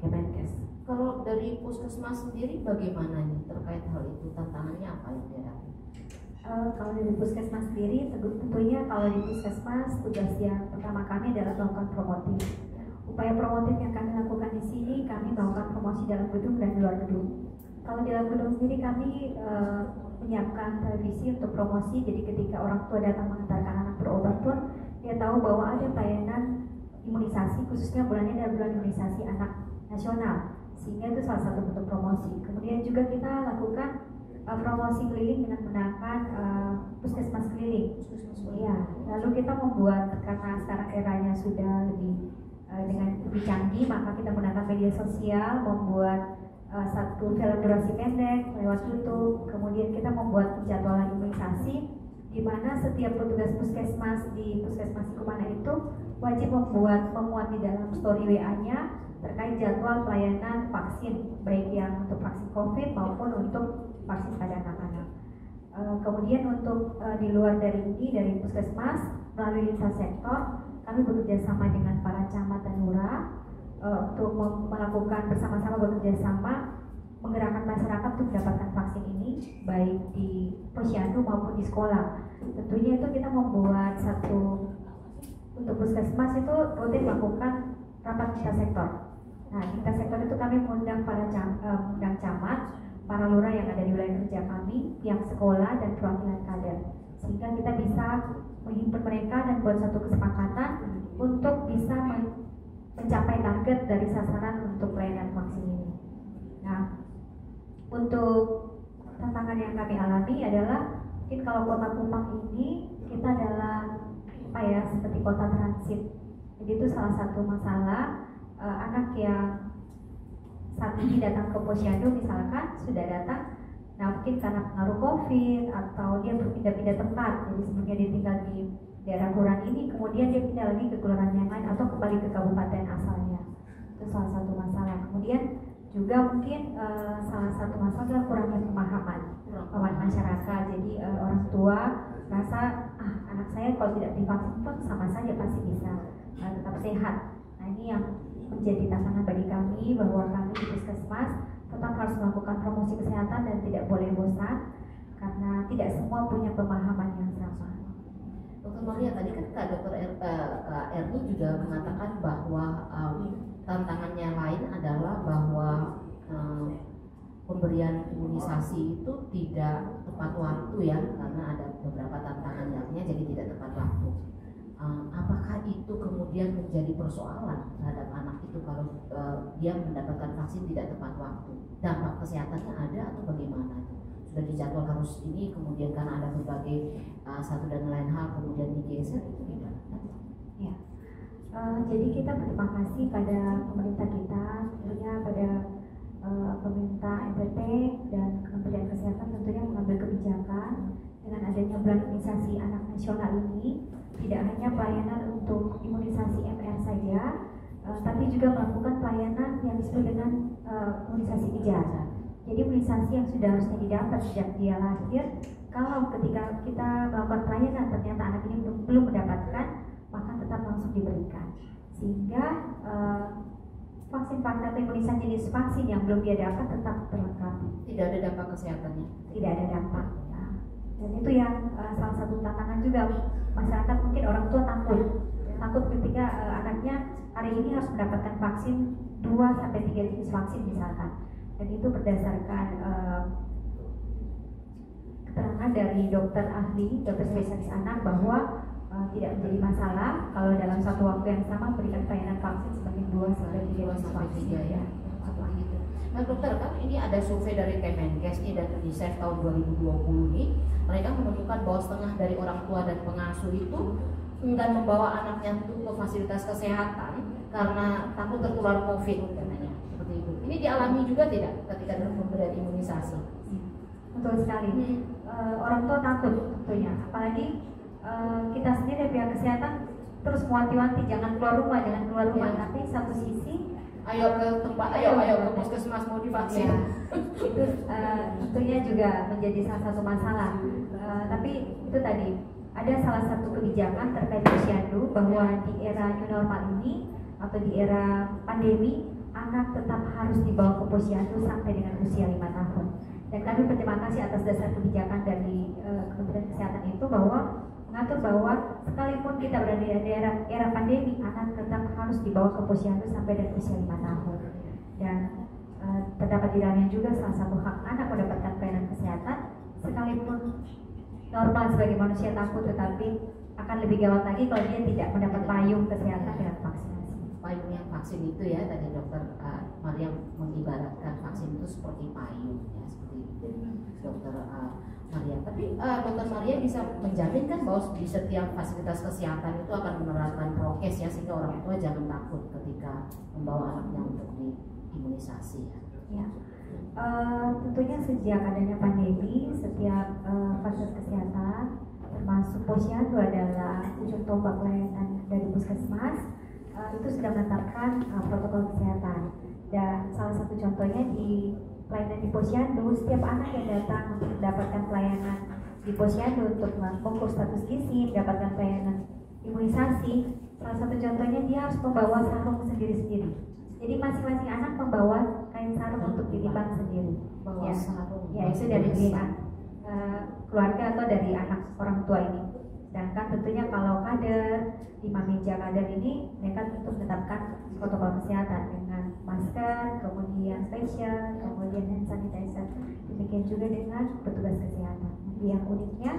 Kemenkes. Kalau dari puskesmas sendiri bagaimana nih terkait hal itu, tantangannya apa yang dihadapi? Kalau dari puskesmas sendiri, tentunya kalau di puskesmas tugas yang pertama kami adalah melakukan promotif. Upaya promotif yang kami lakukan di sini, kami melakukan promosi dalam gedung dan di luar gedung. Kalau di dalam gedung sendiri kami menyiapkan televisi untuk promosi, jadi ketika orang tua datang mengantarkan anak berobat pun dia tahu bahwa ada tayangan imunisasi, khususnya bulannya adalah bulan imunisasi anak nasional, sehingga itu salah satu bentuk promosi. Kemudian juga kita lakukan promosi keliling dengan menggunakan puskesmas keliling. Ya, lalu kita membuat, karena sekarang eranya sudah lebih dengan lebih canggih, maka kita menggunakan media sosial, membuat satu film durasi pendek lewat YouTube. Kemudian kita membuat penjadwalan imunisasi di mana setiap petugas puskesmas di puskesmas Sikumana itu wajib memuat di dalam story WA-nya terkait jadwal pelayanan vaksin, baik yang untuk vaksin COVID maupun untuk vaksin pada anak-anak. Kemudian untuk di luar dari ini, dari puskesmas melalui lintas sektor, kami bekerja sama dengan para camat dan lurah untuk melakukan bersama-sama bekerja sama menggerakkan masyarakat untuk mendapatkan vaksin ini, baik di posyandu maupun di sekolah. Tentunya itu kita membuat satu, untuk puskesmas itu rutin melakukan rapat lintas sektor. Nah, lintas sektor itu kami mengundang para camat, para lurah yang ada di wilayah kerja kami, pihak sekolah dan perwakilan kader, sehingga kita bisa menghimpun mereka dan buat satu kesepakatan untuk bisa mencapai target dari sasaran untuk pelayanan vaksin ini. Nah, untuk tantangan yang kami alami adalah mungkin kalau Kota Kupang ini kita adalah seperti kota transit. Jadi itu salah satu masalah anak yang saat ini datang ke posyandu misalkan sudah datang, nah mungkin karena pengaruh COVID atau dia berpindah-pindah tempat, jadi sebelumnya dia tinggal di daerah kelurahan ini, kemudian dia pindah lagi ke kelurahan yang lain atau kembali ke kabupaten asalnya. Itu salah satu masalah. Kemudian juga mungkin salah satu masalah adalah kurangnya pemahaman masyarakat. Jadi orang tua merasa anak saya kalau tidak divaksin pun sama saja pasti bisa tetap sehat. Nah, ini yang menjadi tantangan bagi kami, bahwa kami di puskesmas tetap harus melakukan promosi kesehatan dan tidak boleh bosan karena tidak semua punya pemahaman yang sama. Dokter Maria, tadi kan Kak Dokter Erni juga mengatakan bahwa tantangannya lain adalah bahwa pemberian imunisasi itu tidak tepat waktu ya, karena ada beberapa tantangan lainnya, jadi tidak tepat waktu. Apakah itu kemudian menjadi persoalan terhadap anak itu kalau dia mendapatkan vaksin tidak tepat waktu? Dampak kesehatannya ada atau bagaimana? Sudah dijadwal harus ini, kemudian karena ada berbagai satu dan lain hal kemudian digeser, itu gimana? Ya. Jadi kita berterima kasih pada pemerintah kita, tentunya pada pemerintah NTT dan Kementerian Kesehatan tentunya mengambil kebijakan dengan adanya bulan imunisasi anak nasional ini. Tidak hanya pelayanan untuk imunisasi MR saja, tapi juga melakukan pelayanan yang disebut dengan imunisasi kejar. Jadi imunisasi yang sudah harusnya didapat sejak dia lahir, kalau ketika kita melakukan pelayanan ternyata anak ini belum mendapatkan, maka tetap langsung diberikan. Sehingga vaksin atau imunisasi jenis vaksin yang belum dia dapat tetap terlengkapi. Tidak ada dampak kesehatannya? Tidak ada dampak. Dan itu yang salah satu tantangan juga, masyarakat mungkin orang tua takut ketika anaknya hari ini harus mendapatkan vaksin 2-3 jenis vaksin misalkan, dan itu berdasarkan keterangan dari dokter ahli, dokter spesialis anak bahwa tidak menjadi masalah kalau dalam satu waktu yang sama berikan pelayanan vaksin sebanyak 2-3 jenis vaksin ya. Nah dokter, kan ini ada survei dari Kemenkes dan UNICEF tahun 2020 ini, mereka menunjukkan bahwa setengah dari orang tua dan pengasuh itu enggan membawa anaknya untuk ke fasilitas kesehatan karena takut tertular COVID katanya, seperti itu. Ini dialami juga tidak ketika dalam pemberian imunisasi? Betul sekali. Orang tua takut tentunya, apalagi kita sendiri dari pihak kesehatan terus mewanti-wanti jangan keluar rumah, tapi satu sisi ayo ke tempat, ayo ke puskesmas mau divaksin. Ya, itu tentunya juga menjadi salah satu masalah. Tapi itu tadi ada salah satu kebijakan terkait posyandu bahwa di era new normal ini atau di era pandemi, anak tetap harus dibawa ke posyandu sampai dengan usia 5 tahun. Dan kami berterima kasih atas dasar kebijakan dari Kementerian Kesehatan itu bahwa mengatur bahwa sekalipun kita berada di era pandemi, anak tetap harus dibawa ke posyandu sampai dengan usia 5 tahun. Dan terdapat di dalamnya juga salah satu hak anak mendapatkan pelayanan kesehatan, sekalipun normal sebagai manusia takut, tetapi akan lebih gawat lagi kalau dia tidak mendapat payung kesehatan dengan vaksinasi. Payung yang vaksin itu ya, tadi dokter Maria mengibaratkan vaksin itu seperti payung ya, seperti itu dokter Maria. Tapi dokter Maria bisa menjaminkan bahwa di setiap fasilitas kesehatan itu akan menerapkan prokes ya, sehingga orang tua jangan takut ketika membawa anaknya untuk diimunisasi ya. Ya. Tentunya sejak adanya pandemi, setiap fasilitas kesehatan termasuk posyandu adalah ujung tombak layanan dari puskesmas, itu sudah menetapkan protokol kesehatan. Dan salah satu contohnya di pelayanan di posyandu, setiap anak yang datang untuk mendapatkan pelayanan di posyandu untuk mengukur status gizi, mendapatkan pelayanan imunisasi, salah satu contohnya dia harus membawa sarung sendiri-sendiri. Jadi masing-masing anak membawa kain sarung untuk ditimbang sendiri. Bawa sarung. Ya, itu dari pihak keluarga atau dari anak orang tua ini. Sedangkan tentunya kalau kader, 5 meja kader ini mereka tentu menetapkan protokol kesehatan dengan masker, kemudian facial, kemudian hand sanitizer. Demikian juga dengan petugas kesehatan. Yang uniknya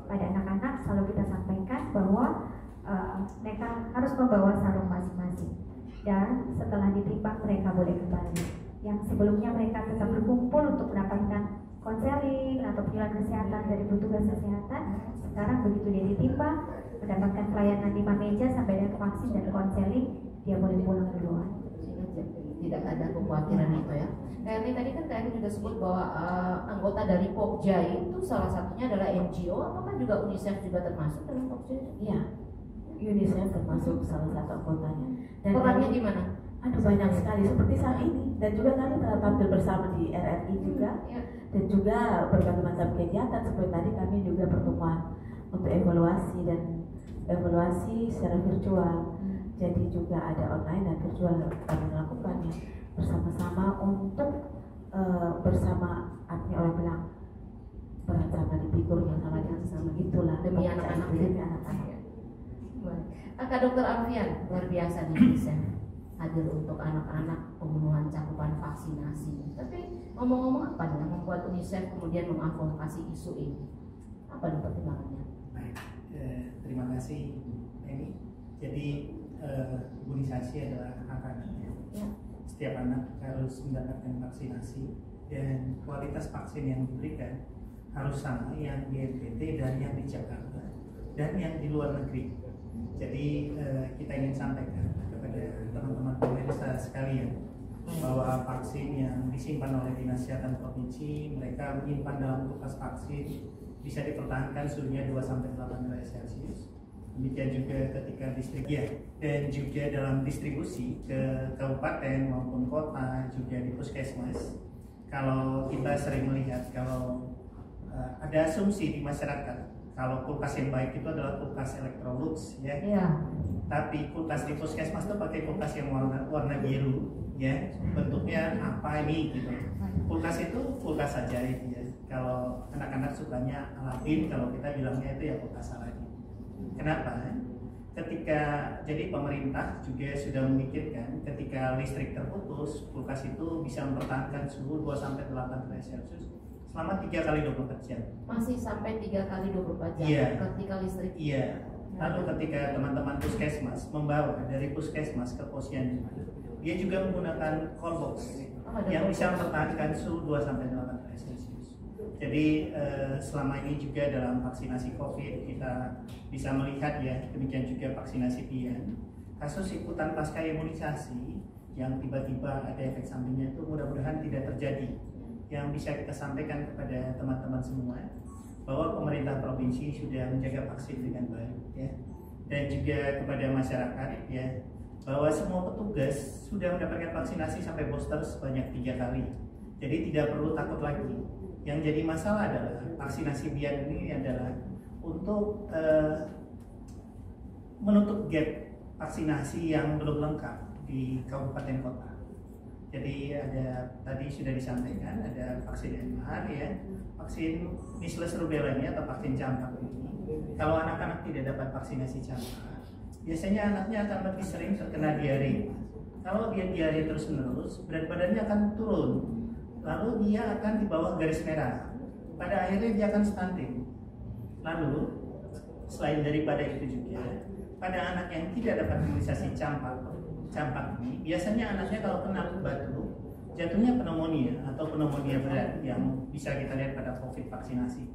pada anak-anak selalu kita sampaikan bahwa mereka harus membawa sarung masing-masing. Dan setelah ditimbang mereka boleh kembali. Yang sebelumnya mereka tetap berkumpul untuk mendapatkan konseling atau penjelasan kesehatan dari petugas kesehatan, sekarang begitu dia ditimbang, mendapatkan pelayanan 5 meja sampai dengan vaksin dan konseling, dia boleh pulang duluan. Tidak ada kekhawatiran itu ya. Ini tadi kan tadi juga sebut bahwa anggota dari Pokja itu salah satunya adalah NGO, apakah juga UNICEF juga termasuk dalam Pokja? Iya, UNICEF termasuk salah satu anggotanya. Dan perannya di mana? Aduh, banyak sekali seperti saat ini, dan juga kami telah tampil bersama di RRI juga, Ya. dan juga berbagai macam kegiatan seperti tadi kami juga pertemuan untuk evaluasi secara virtual. Jadi juga ada online dan virtual kami melakukannya bersama-sama untuk bersama, artinya orang bilang bersama dipikul bersama dengan sama, itulah Demi anak-anak. demi anak-anak. Kak Dokter Alfian, luar biasa di UNICEF hadir untuk anak-anak, pemenuhan cakupan vaksinasi. Tapi ngomong-ngomong apa nih yang membuat UNICEF kemudian mengadvokasi isu ini? Apa nih pertimbangannya? Baik, terima kasih Eni. Jadi imunisasi adalah hak anak. Ya. Setiap anak harus mendapatkan vaksinasi dan kualitas vaksin yang diberikan harus sama yang di NTT dan yang di Jakarta dan yang di luar negeri. Jadi kita ingin sampaikan kepada teman-teman pemirsa sekalian bahwa vaksin yang disimpan oleh Dinas Kesehatan Provinsi, mereka menyimpan dalam kulkas vaksin bisa dipertahankan suhunya 2-8 derajat Celcius. Demikian juga ketika dan juga dalam distribusi ke kabupaten maupun kota, juga di puskesmas. Kalau kita sering melihat kalau ada asumsi di masyarakat kalau kulkas yang baik itu adalah kulkas Electrolux, ya. Iya. Tapi kulkas di puskesmas itu pakai kulkas yang warna biru, ya. Bentuknya apa ini gitu. Kulkas itu kulkas ajaib, ya. Kalau anak-anak sukanya Aladin, kalau kita bilangnya itu ya kulkas Aladin. Kenapa? Ketika jadi pemerintah juga sudah memikirkan ketika listrik terputus, kulkas itu bisa mempertahankan suhu 2-8 derajat Celcius selama 3 kali 24 jam. Masih sampai 3 kali 24 jam Iya. ketika listrik. Iya. Lalu ketika teman-teman puskesmas membawa dari puskesmas ke posyandu, dia juga menggunakan callbox yang bisa mempertahankan suhu 2-8 derajat Celcius. Jadi selama ini juga dalam vaksinasi COVID kita bisa melihat ya, demikian juga vaksinasi PIAN, kasus ikutan pasca imunisasi yang tiba-tiba ada efek sampingnya itu mudah-mudahan tidak terjadi. Yang bisa kita sampaikan kepada teman-teman semua bahwa pemerintah provinsi sudah menjaga vaksin dengan baik, ya, dan juga kepada masyarakat, ya, bahwa semua petugas sudah mendapatkan vaksinasi sampai booster sebanyak 3 kali. Jadi tidak perlu takut lagi. Yang jadi masalah adalah vaksinasi PIAN ini adalah untuk menutup gap vaksinasi yang belum lengkap di kabupaten kota. Jadi ada tadi sudah disampaikan ada vaksin MR, ya, vaksin measles rubellanya atau vaksin campak ini. Kalau anak-anak tidak dapat vaksinasi campak, biasanya anaknya akan lebih sering terkena diare. Kalau dia diare terus-menerus, berat badannya akan turun. Lalu dia akan di bawah garis merah. Pada akhirnya dia akan stunting. Lalu selain daripada itu juga, pada anak yang tidak dapat imunisasi campak ini, biasanya anaknya kalau kena batu, jatuhnya pneumonia atau pneumonia berat yang bisa kita lihat pada COVID vaksinasi.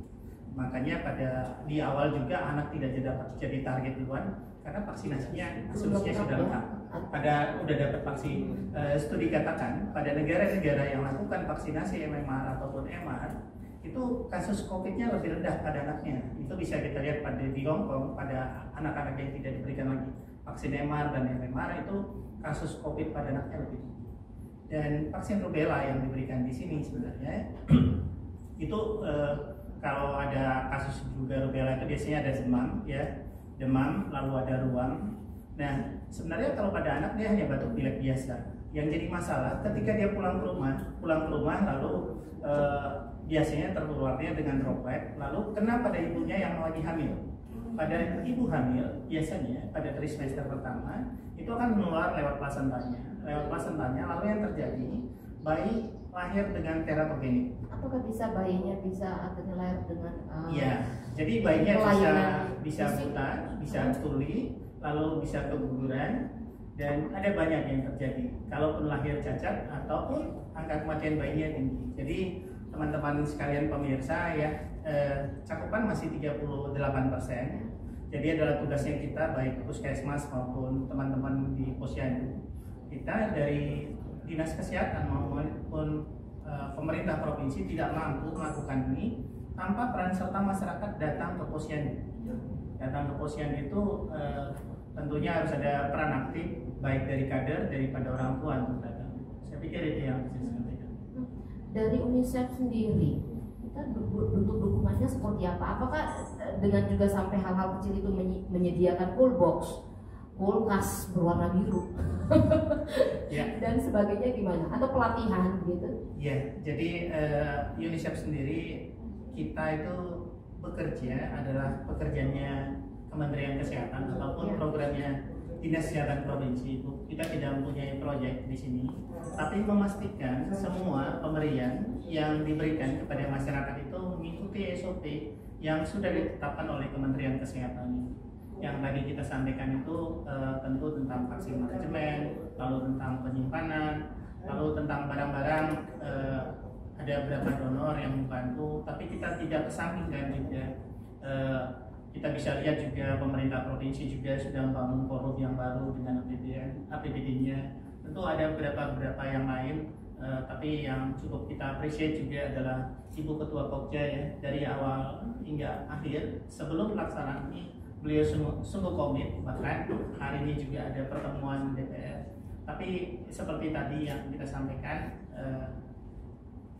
Makanya di awal juga anak tidak dapat jadi target duluan karena vaksinasinya asumsinya sudah lengkap. udah dapat vaksin. Studi katakan pada negara-negara yang lakukan vaksinasi MMR ataupun MR itu kasus COVID-nya lebih rendah pada anaknya. Itu bisa kita lihat pada di Hong Kong pada anak-anak yang tidak diberikan lagi vaksin MR dan MMR itu kasus COVID pada anaknya lebih tinggi. Dan vaksin rubella yang diberikan di sini sebenarnya itu kalau ada kasus juga rubella itu biasanya ada demam lalu ada ruam. Nah sebenarnya kalau pada anak dia hanya batuk pilek biasa. Yang jadi masalah ketika dia pulang ke rumah lalu biasanya tertularnya dengan droplet lalu kena pada ibunya yang lagi hamil. Pada ibu hamil biasanya pada trimester pertama itu akan menular lewat plasentanya lalu yang terjadi bayi lahir dengan teratogenik. Apakah bisa bayinya bisa lahir dengan Iya, jadi bayinya bisa buta, bisa tuli, lalu bisa keguguran, dan ada banyak yang terjadi. Kalaupun lahir cacat ataupun angka kematian bayinya tinggi. Jadi teman-teman sekalian pemirsa ya, cakupan masih 38%. Jadi adalah tugasnya kita baik puskesmas maupun teman-teman di posyandu. Kita dari dinas kesehatan maupun pemerintah provinsi tidak mampu melakukan ini tanpa peran serta masyarakat datang ke posyandu. Datang ke posyandu itu tentunya harus ada peran aktif baik dari kader daripada orang tua untuk datang. Saya pikir itu yang bisa saya sampaikan. Dari UNICEF sendiri kita bentuk dukungannya seperti apa? Apakah dengan juga sampai hal-hal kecil itu menyediakan cool box, kulkas berwarna biru Ya. dan sebagainya gimana? Atau pelatihan gitu? Ya, jadi UNICEF sendiri kita itu bekerja adalah pekerjaannya Kementerian Kesehatan ataupun programnya Dinas Kesehatan Provinsi itu. Kita tidak mempunyai proyek di sini, tapi memastikan semua pemberian yang diberikan kepada masyarakat itu mengikuti SOP yang sudah ditetapkan oleh Kementerian Kesehatan. Yang tadi kita sampaikan itu tentu tentang vaksin manajemen, lalu tentang penyimpanan, lalu tentang barang-barang ada beberapa donor yang membantu, tapi kita tidak kesampingkan juga. Kita bisa lihat juga pemerintah provinsi juga sudah membangun forum yang baru dengan APBD-nya. Tentu ada beberapa yang lain, tapi yang cukup kita appreciate juga adalah Ibu Ketua Pokja ya, dari awal hingga akhir sebelum pelaksanaan ini beliau sungguh komit, bahkan hari ini juga ada pertemuan DPR. Tapi seperti tadi yang kita sampaikan,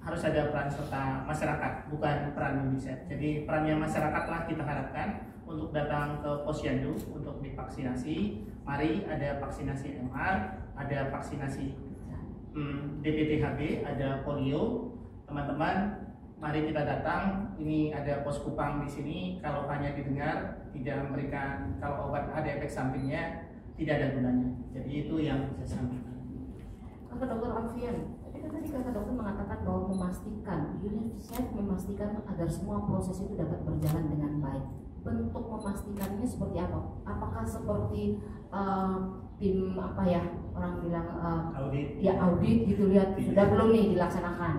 harus ada peran serta masyarakat, bukan peran UNICEF. Jadi perannya masyarakat kita harapkan untuk datang ke posyandu untuk divaksinasi. Mari ada vaksinasi MR, ada vaksinasi DPTHB, ada polio. Teman-teman, mari kita datang. Ini ada pos Kupang di sini. Kalau hanya didengar, tidak memberikan, kalau obat ada efek sampingnya, tidak ada gunanya. Jadi itu yang saya sampaikan. Kakak Dokter Alfian, tadi kakak dokter mengatakan bahwa UNICEF memastikan agar semua proses itu dapat berjalan dengan baik. Bentuk memastikannya seperti apa? Apakah seperti tim apa ya, orang bilang audit? Ya audit gitu, lihat sudah belum nih dilaksanakan.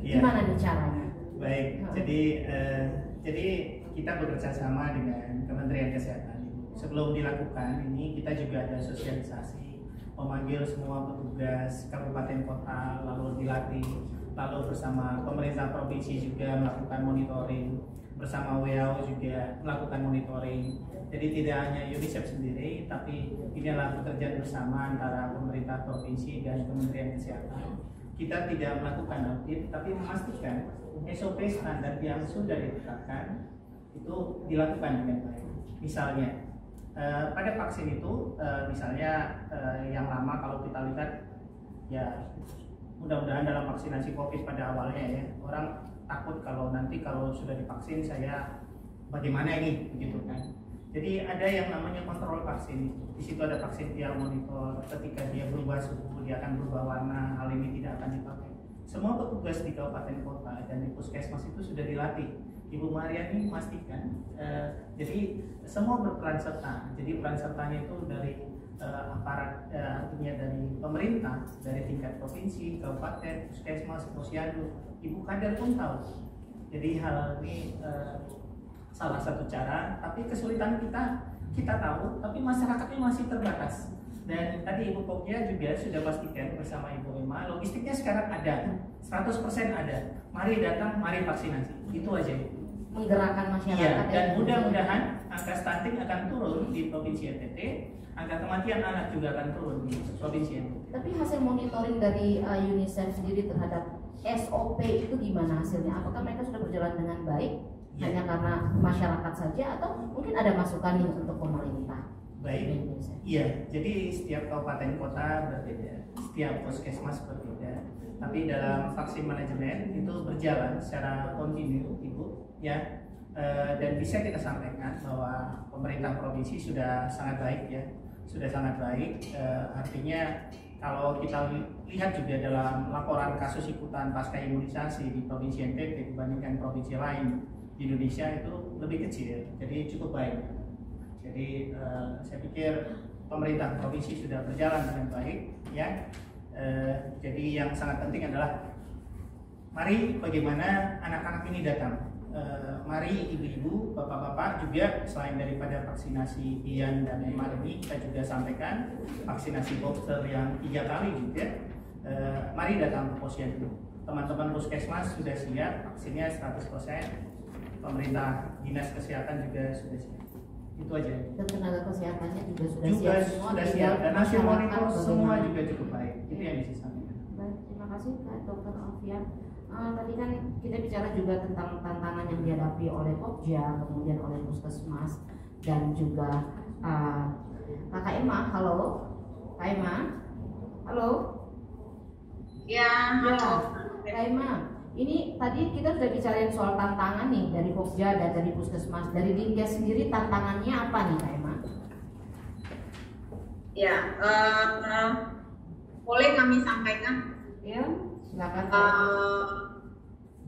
Gimana nih caranya? Baik, jadi kita bekerja sama dengan Kementerian Kesehatan. Sebelum dilakukan ini kita juga ada sosialisasi, memanggil semua petugas kabupaten kota, lalu dilatih, lalu bersama pemerintah provinsi juga melakukan monitoring, bersama WHO juga melakukan monitoring. Jadi tidak hanya UNICEF sendiri, tapi ini adalah pekerjaan bersama antara pemerintah provinsi dan Kementerian Kesehatan. Kita tidak melakukan audit, tapi memastikan SOP standar yang sudah ditetapkan itu dilakukan dengan baik. Misalnya pada vaksin itu, misalnya yang lama kalau kita lihat, ya mudah-mudahan dalam vaksinasi COVID pada awalnya ya, orang takut kalau nanti kalau sudah divaksin saya bagaimana ini, begitu kan. Jadi ada yang namanya kontrol vaksin. Di situ ada vaksin PR monitor. Ketika dia berubah suhu, dia akan berubah warna. Hal ini tidak akan dipakai. Semua petugas di kabupaten kota dan di puskesmas itu sudah dilatih. Ibu Mariani memastikan. Jadi semua berperan serta. Jadi peran sertanya itu dari aparat, artinya dari pemerintah, dari tingkat provinsi, kabupaten, puskesmas, posyandu, ibu kader pun tahu. Jadi hal ini salah satu cara, tapi kesulitan kita tahu, tapi masyarakatnya masih terbatas. Dan tadi Ibu Pokja juga sudah pastikan bersama Ibu Emma, logistiknya sekarang ada, 100% ada. Mari datang, mari vaksinasi. Itu aja. Menggerakkan masyarakat. Iya, dan mudah-mudahan angka stunting akan turun di Provinsi NTT, angka kematian anak juga akan turun di Provinsi NTT. Tapi hasil monitoring dari UNICEF sendiri terhadap SOP itu gimana hasilnya? Apakah mereka sudah berjalan dengan baik? Hanya karena masyarakat saja atau mungkin ada masukan nih untuk pemerintah? Baik, iya. Jadi setiap kabupaten kota berbeda, setiap puskesmas berbeda. Tapi dalam vaksin manajemen itu berjalan secara kontinu, Ibu, ya. Dan bisa kita sampaikan bahwa pemerintah provinsi sudah sangat baik, ya, sudah sangat baik. Artinya kalau kita lihat juga dalam laporan kasus ikutan pasca imunisasi di Provinsi NTT dibandingkan provinsi lain di Indonesia itu lebih kecil, jadi cukup baik. Jadi saya pikir pemerintah provinsi sudah berjalan dengan baik, ya. Jadi yang sangat penting adalah mari bagaimana anak-anak ini datang. Mari ibu-ibu, bapak-bapak juga selain daripada vaksinasi Ian dan Emma ini kita juga sampaikan vaksinasi booster yang 3 kali juga. Mari datang ke posyandu. Teman-teman puskesmas sudah siap, vaksinnya 100%. Pemerintah dinas kesehatan juga sudah siap. Itu aja. Dan tenaga kesehatannya juga sudah siap semua. Sudah siap. Dan hasil monitor semua juga cukup baik. Itu yang bisa sampaikan. Baik, terima kasih Kak Dr. Alfian. Tadi kan kita bicara juga tentang tantangan yang dihadapi oleh Pokja, kemudian oleh Puskesmas dan juga Kakak Emma. Halo, Kak Emma. Halo. Ya, halo. Kak Emma. Ini tadi kita sudah bicarain soal tantangan nih dari Pokja dan dari Puskesmas. Dari Dinkes sendiri tantangannya apa nih Kak Emma? Ya, boleh kami sampaikan? Ya, silakan.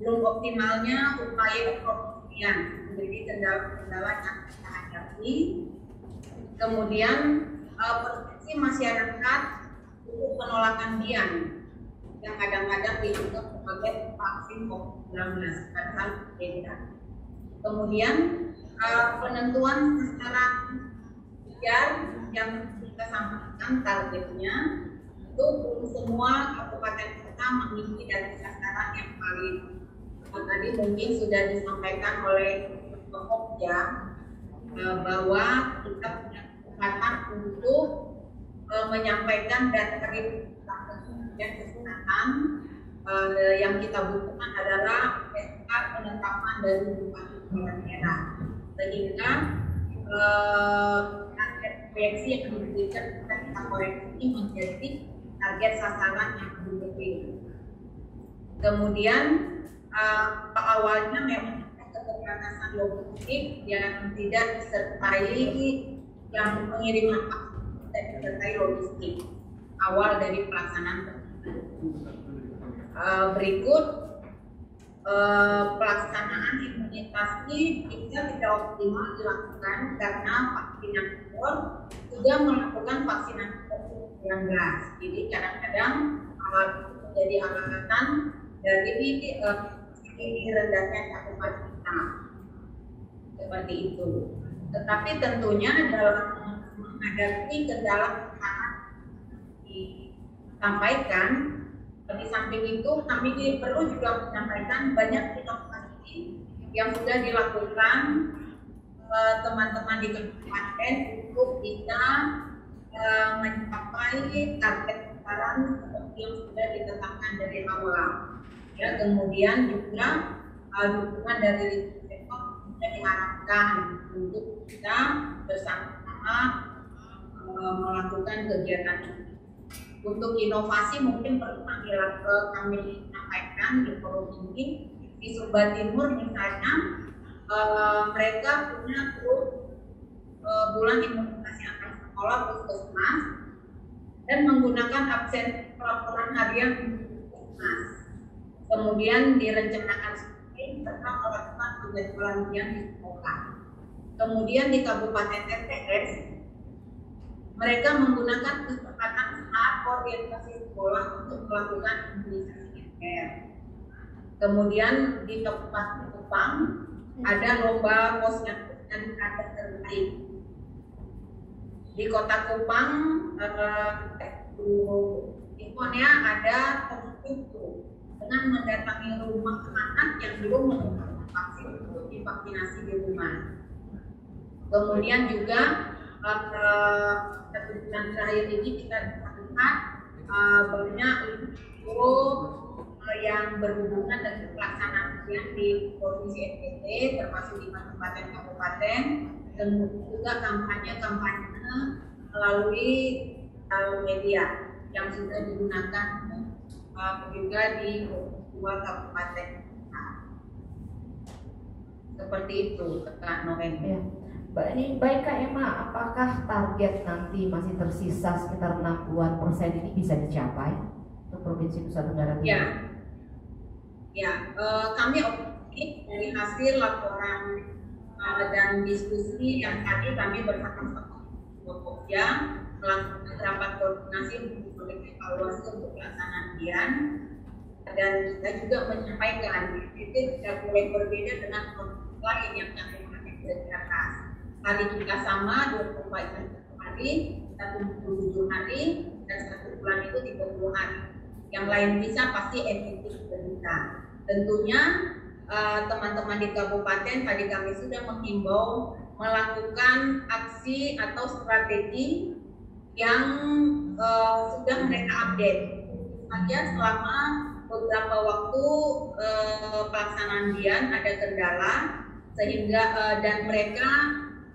Belum optimalnya upaya provokasian menjadi kendala-kendala yang kita hadapi. Kemudian persepsi masyarakat untuk penolakan Dian yang kadang-kadang dianggap sebagai vaksin COVID-19, padahal berbeda. Kemudian penentuan sasaran kejar yang kita sampaikan targetnya itu belum semua kabupaten kota mengikuti dari sasaran yang valid. Tadi mungkin sudah disampaikan oleh Pokja bahwa kita punya kesempatan untuk menyampaikan data kesehatan yang kita butuhkan adalah penetapan dari bupati kepala daerah, sehingga target proyeksi yang diberikan kita koreksi menjadi target sasaran yang berbeda. Kemudian awalnya memang keterbatasan logistik yang tidak disertai yang pengiriman vaksin tidak disertai logistik awal dari pelaksanaan. Berikut pelaksanaan imunisasi kita tidak optimal dilakukan karena vaksinator sudah melakukan vaksinasi COVID-19. Jadi kadang-kadang menjadi alasan dari rendahnya cakupan kita seperti itu. Tetapi tentunya dalam menghadapi kendala disampaikan, di samping itu kami perlu juga menyampaikan banyak inovasi yang sudah dilakukan teman-teman di kabupaten untuk bisa mencapai target sasaran seperti yang sudah ditetapkan dari awal. Ya, kemudian juga dukungan dari sektor juga diharapkan untuk kita bersama-sama melakukan kegiatan ini. Untuk inovasi mungkin perlu kami sampaikan di provinsi di Sumba Timur misalnya, mereka punya grup bulan imunisasi antar sekolah puskesmas dan menggunakan absen pelaporan harian puskesmas. Kemudian direncanakan seperti serta melakukan penjadwalan yang di sekolah. Kemudian di Kabupaten TTS mereka menggunakan kesempatan saat orientasi sekolah untuk melakukan imunisasi MPR. Kemudian di Kabupaten Kupang ada lomba posyandu dan kader terbaik. Di Kota Kupang, infonya ada Kominfo dengan mendatangi rumah anak yang belum mendapatkan vaksin untuk divaksinasi di rumah. Kemudian juga satu bulan terakhir ini kita lihat banyak info yang berhubungan dengan pelaksanaan di Provinsi NTT, termasuk di kabupaten, dan juga kampanye melalui media yang sudah digunakan juga di dua kabupaten. Seperti itu, Kak November. Ya. Baik Kak Emma, apakah target nanti masih tersisa sekitar 60% ini bisa dicapai untuk Provinsi Nusa Tenggara Timur? Kami optimis dari hasil laporan dan diskusi yang tadi kami bersama Jogja melakukan rapat koordinasi untuk evaluasi untuk pelaksanaan DIAN, dan kita juga menyampaikan itu tidak boleh berbeda dengan provinsi lain yang kami di atas. Hari kita sama 24 hari, kita 27 hari, dan 1 bulan itu 30 hari. Yang lain bisa pasti efektif kita. Tentunya teman-teman di kabupaten tadi kami sudah menghimbau melakukan aksi atau strategi yang sudah mereka update. Saja selama beberapa waktu pelaksanaan DIAN ada kendala sehingga dan mereka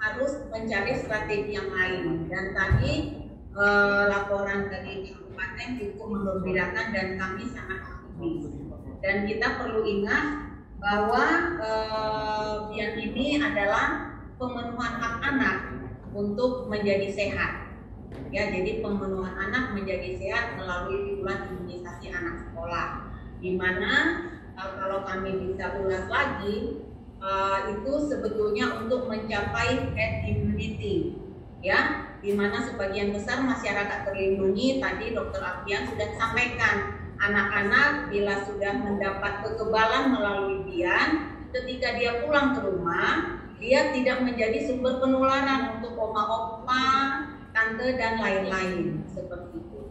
harus mencari strategi yang lain. Dan tadi laporan dari kabupaten cukup menggembirakan dan kami sangat optimis. Dan kita perlu ingat bahwa DIAN ini adalah pemenuhan hak anak untuk menjadi sehat. Ya, jadi pemenuhan anak menjadi sehat melalui bulan imunisasi anak sekolah. Di mana kalau kami bisa ulas lagi, itu sebetulnya untuk mencapai herd immunity, ya, di mana sebagian besar masyarakat terlindungi. Tadi Dr. Alfian sudah sampaikan, anak-anak bila sudah mendapat kekebalan melalui DIAN, ketika dia pulang ke rumah, dia tidak menjadi sumber penularan untuk oma-opa, tante dan lain-lain seperti itu.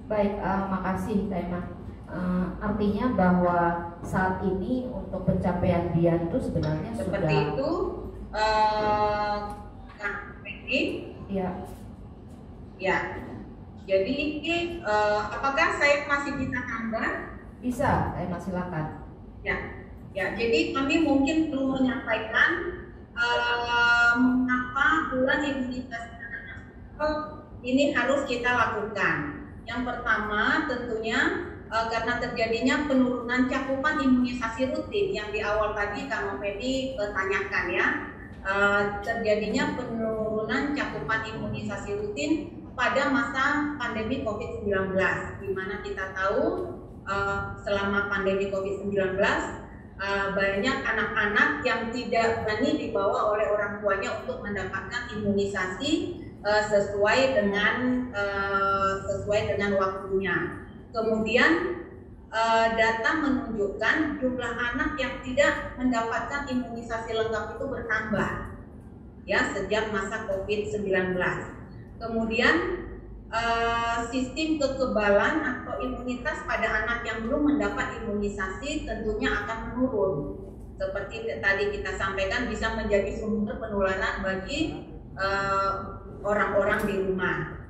Baik, makasih Kak Emma. Artinya bahwa saat ini untuk pencapaian DIAN itu sebenarnya seperti sudah itu. Kak Peggy, ya. Jadi apakah saya masih bisa tambah? Bisa, Emma silakan. Ya. Jadi kami mungkin perlu menyampaikan mengapa bulan imunisasi anak ini harus kita lakukan. Yang pertama tentunya karena terjadinya penurunan cakupan imunisasi rutin yang di awal tadi Kak Novedi tanyakan ya, terjadinya penurunan cakupan imunisasi rutin pada masa pandemi COVID-19, di mana kita tahu selama pandemi COVID-19 banyak anak-anak yang tidak berani dibawa oleh orang tuanya untuk mendapatkan imunisasi sesuai dengan waktunya. Kemudian data menunjukkan jumlah anak yang tidak mendapatkan imunisasi lengkap itu bertambah ya sejak masa COVID-19. Kemudian sistem kekebalan atau imunitas pada anak yang belum mendapat imunisasi tentunya akan menurun. Seperti tadi kita sampaikan, bisa menjadi sumber penularan bagi orang-orang di rumah.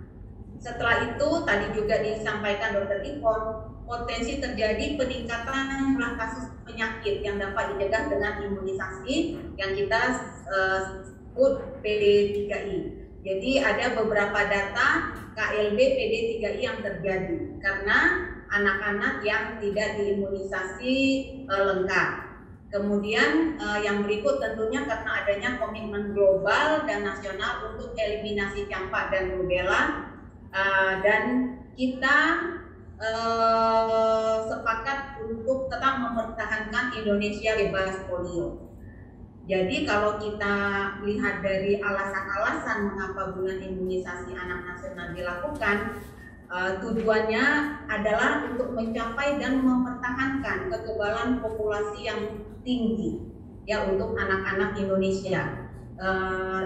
Setelah itu tadi juga disampaikan Dr. Ivon, potensi terjadi peningkatan jumlah kasus penyakit yang dapat dicegah dengan imunisasi yang kita sebut PD3I. Jadi ada beberapa data KLB PD3I yang terjadi karena anak-anak yang tidak diimunisasi lengkap. Kemudian yang berikut tentunya karena adanya komitmen global dan nasional untuk eliminasi campak dan rubella, dan kita sepakat untuk tetap mempertahankan Indonesia bebas polio. Jadi kalau kita lihat dari alasan-alasan mengapa bulan imunisasi anak nasional dilakukan, tujuannya adalah untuk mencapai dan mempertahankan kekebalan populasi yang tinggi ya untuk anak-anak Indonesia.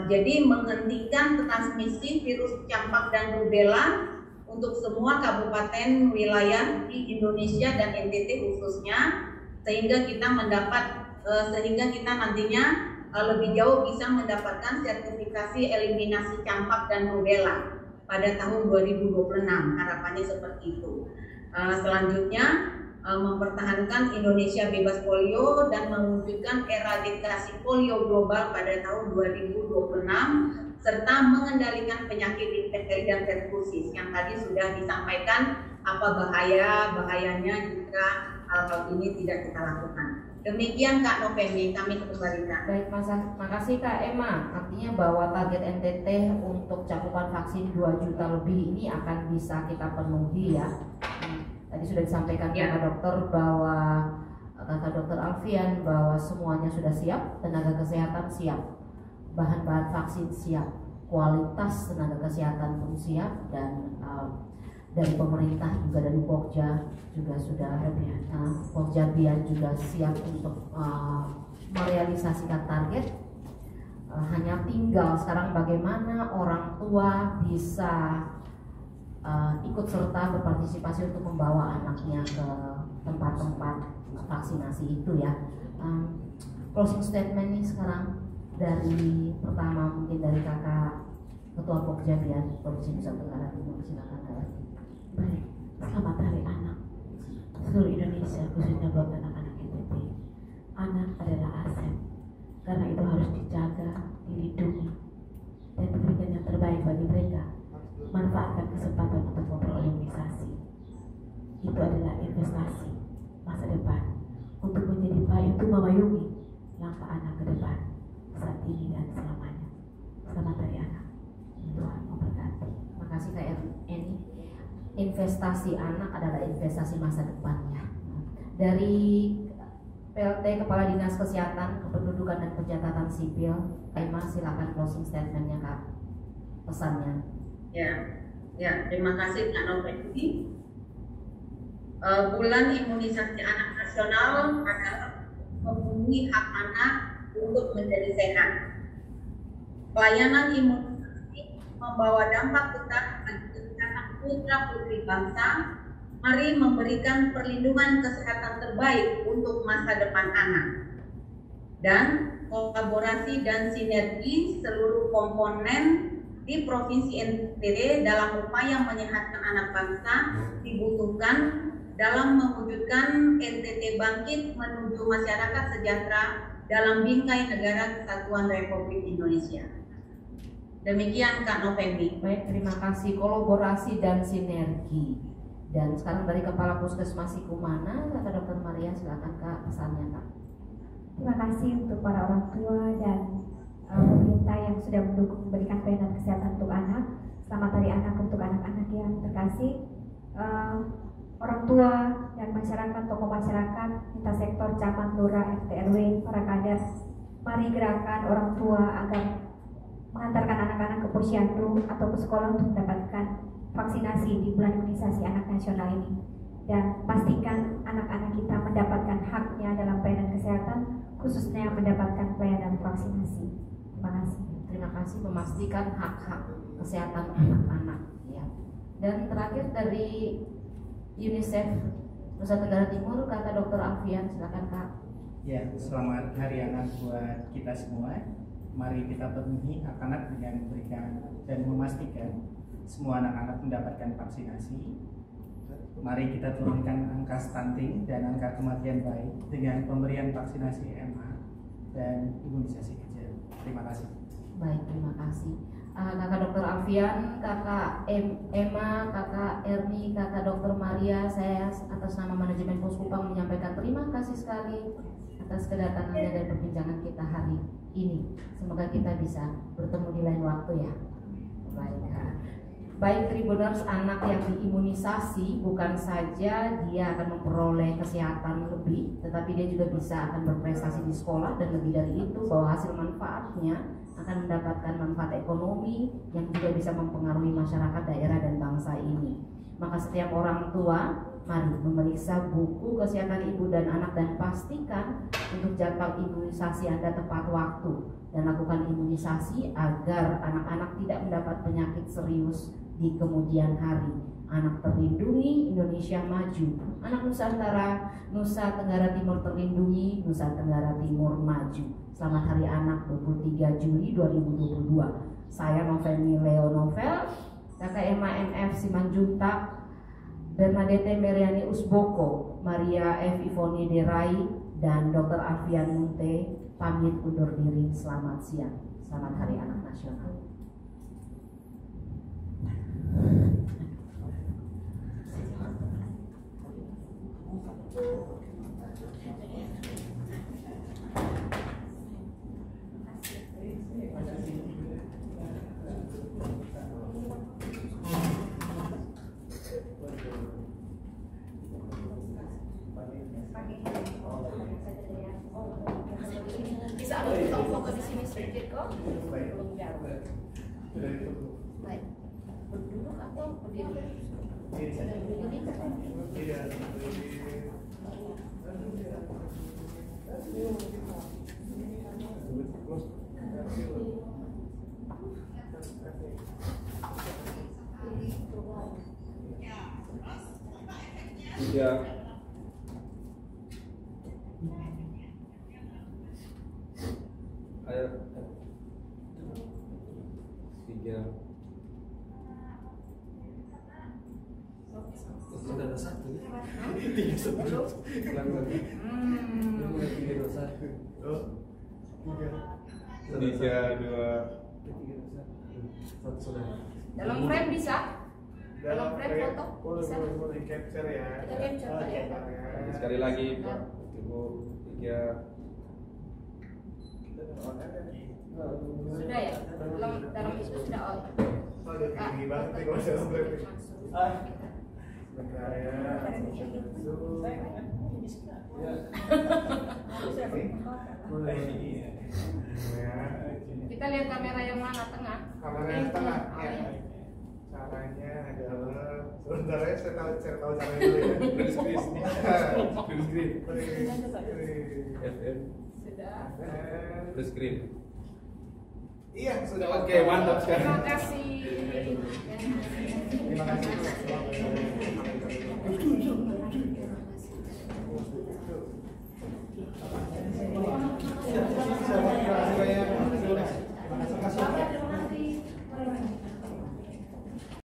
Jadi menghentikan transmisi virus campak dan rubella untuk semua kabupaten wilayah di Indonesia dan NTT khususnya, sehingga kita nantinya lebih jauh bisa mendapatkan sertifikasi eliminasi campak dan rubella pada tahun 2026. Harapannya seperti itu. Selanjutnya mempertahankan Indonesia bebas polio dan mewujudkan eradikasi polio global pada tahun 2026 serta mengendalikan penyakit difteri dan pertusis yang tadi sudah disampaikan apa bahayanya jika hal ini tidak kita lakukan. Demikian Kak Novemi, kami kembalikan. Baik, makasih Kak Emma. Artinya bahwa target NTT untuk cakupan vaksin 2 juta lebih ini akan bisa kita penuhi ya. Tadi sudah disampaikan Kakak Dokter bahwa Kakak Dokter Alfian bahwa semuanya sudah siap, tenaga kesehatan siap, bahan-bahan vaksin siap, kualitas tenaga kesehatan pun siap, dan dari pemerintah juga dari Pokja juga sudah Pokja Bian juga siap untuk merealisasikan target. Hanya tinggal sekarang bagaimana orang tua bisa ikut serta berpartisipasi untuk membawa anaknya ke tempat-tempat vaksinasi itu ya. Closing statement nih sekarang dari pertama mungkin dari Kakak Ketua Pokja Bian Provinsi Nusa Tenggara Timur, silakan Kak. Baik, selamat Hari Anak seluruh Indonesia, khususnya buat anak-anak NTT. Anak adalah aset, karena itu harus dijaga, dilindungi, dan diberikan yang terbaik bagi mereka. Manfaatkan kesempatan untuk memperoleh imunisasi. Itu adalah investasi masa depan untuk menjadi payung untuk memayungi langkah anak ke depan saat ini dan selamanya. Selamat Hari Anak. Tuhan memberkati. Terima kasih Kak Eni. Investasi anak adalah investasi masa depannya. Dari PLT Kepala Dinas Kesehatan, Kependudukan dan Pencatatan Sipil, Emma silakan closing statementnya Kak, pesannya. Ya, terima kasih Kak Novemi. Bulan imunisasi anak nasional adalah memenuhi hak anak untuk menjadi sehat. Pelayanan imunisasi membawa dampak besar bagi kesehatan putra putri bangsa. Mari memberikan perlindungan kesehatan terbaik untuk masa depan anak. Dan kolaborasi dan sinergi seluruh komponen di Provinsi NTT dalam upaya menyehatkan anak bangsa dibutuhkan dalam mewujudkan NTT bangkit menuju masyarakat sejahtera dalam bingkai negara Kesatuan Republik Indonesia. Demikian Kak Novemi. Baik, terima kasih. Kolaborasi dan sinergi. Dan sekarang dari Kepala Puskesmas Sikumana, Kak Dr. Maria, silakan Kak pesannya Kak. Terima kasih untuk para orang tua dan pemerintah yang sudah mendukung memberikan pelayanan kesehatan untuk anak. Selamat Hari Anak untuk anak-anak yang terkasih. Orang tua dan masyarakat, tokoh masyarakat, lintas sektor, camat, lurah, RT RW, para kader, mari gerakan orang tua agar mengantarkan anak-anak ke posyandu atau ke sekolah untuk mendapatkan vaksinasi di bulan imunisasi anak nasional ini, dan pastikan anak-anak kita mendapatkan haknya dalam pelayanan kesehatan, khususnya mendapatkan pelayanan vaksinasi. Terima kasih. Terima kasih, memastikan hak-hak kesehatan anak-anak ya. Dan terakhir dari UNICEF Nusa Tenggara Timur, Kakak Dr. Alfian, silakan Kak. Ya, selamat Hari Anak buat kita semua. Mari kita penuhi hak anak dengan memberikan dan memastikan semua anak-anak mendapatkan vaksinasi. Mari kita turunkan angka stunting dan angka kematian bayi dengan pemberian vaksinasi MA dan imunisasi kecil. Terima kasih. Baik, terima kasih. Kakak Dr. Alfian, Kakak Emma, Kakak Erni, Kakak Dr. Maria, saya atas nama manajemen Puskupang menyampaikan terima kasih sekali atas kedatangannya dan perbincangan kita hari ini. Semoga kita bisa bertemu di lain waktu ya. Baik Tribuners, anak yang diimunisasi bukan saja dia akan memperoleh kesehatan lebih, tetapi dia juga bisa akan berprestasi di sekolah, dan lebih dari itu bahwa hasil manfaatnya akan mendapatkan manfaat ekonomi yang juga bisa mempengaruhi masyarakat, daerah, dan bangsa ini. Maka setiap orang tua Mari memeriksa buku kesehatan ibu dan anak dan pastikan untuk jadwal imunisasi Anda tepat waktu dan lakukan imunisasi agar anak-anak tidak mendapat penyakit serius di kemudian hari. Anak terlindungi, Indonesia maju. Anak Nusantara, Nusa Tenggara Timur terlindungi, Nusa Tenggara Timur maju. Selamat Hari Anak 23 Juli 2022. Saya Novelni Leo Novel, KKMA NF Simanjuntak, Bernadette Meriani Usboko, Maria F. Ivoni Derai, dan Dr. Alfian Munte pamit undur diri. Selamat siang. Selamat Hari Anak Nasional. Bisa kita fokus di sini sedikit kok. Baik. Berduduk atau berdiri? Iya. Ayo. 3. Sudah ada 1. 3 sebelum. 3 2. Dalam frame bisa? Dalam frame foto bisa? Boleh capture ya. Kita capture ya. Sekali lagi, Pak. Ibu 3. Sudah ya? Dalam itu sudah on. Udah tinggi banget nih kalau dalam frame. Bentar ya. Kita lihat kamera yang mana? Tengah? Kamera yang tengah. Ya. Caranya adalah sebentar ya, saya tahu caranya dulu ya. Full screen. FM. Sudah. Full screen. Iya, sudah. Oke, mantap sekali. Terima kasih. Terima kasih.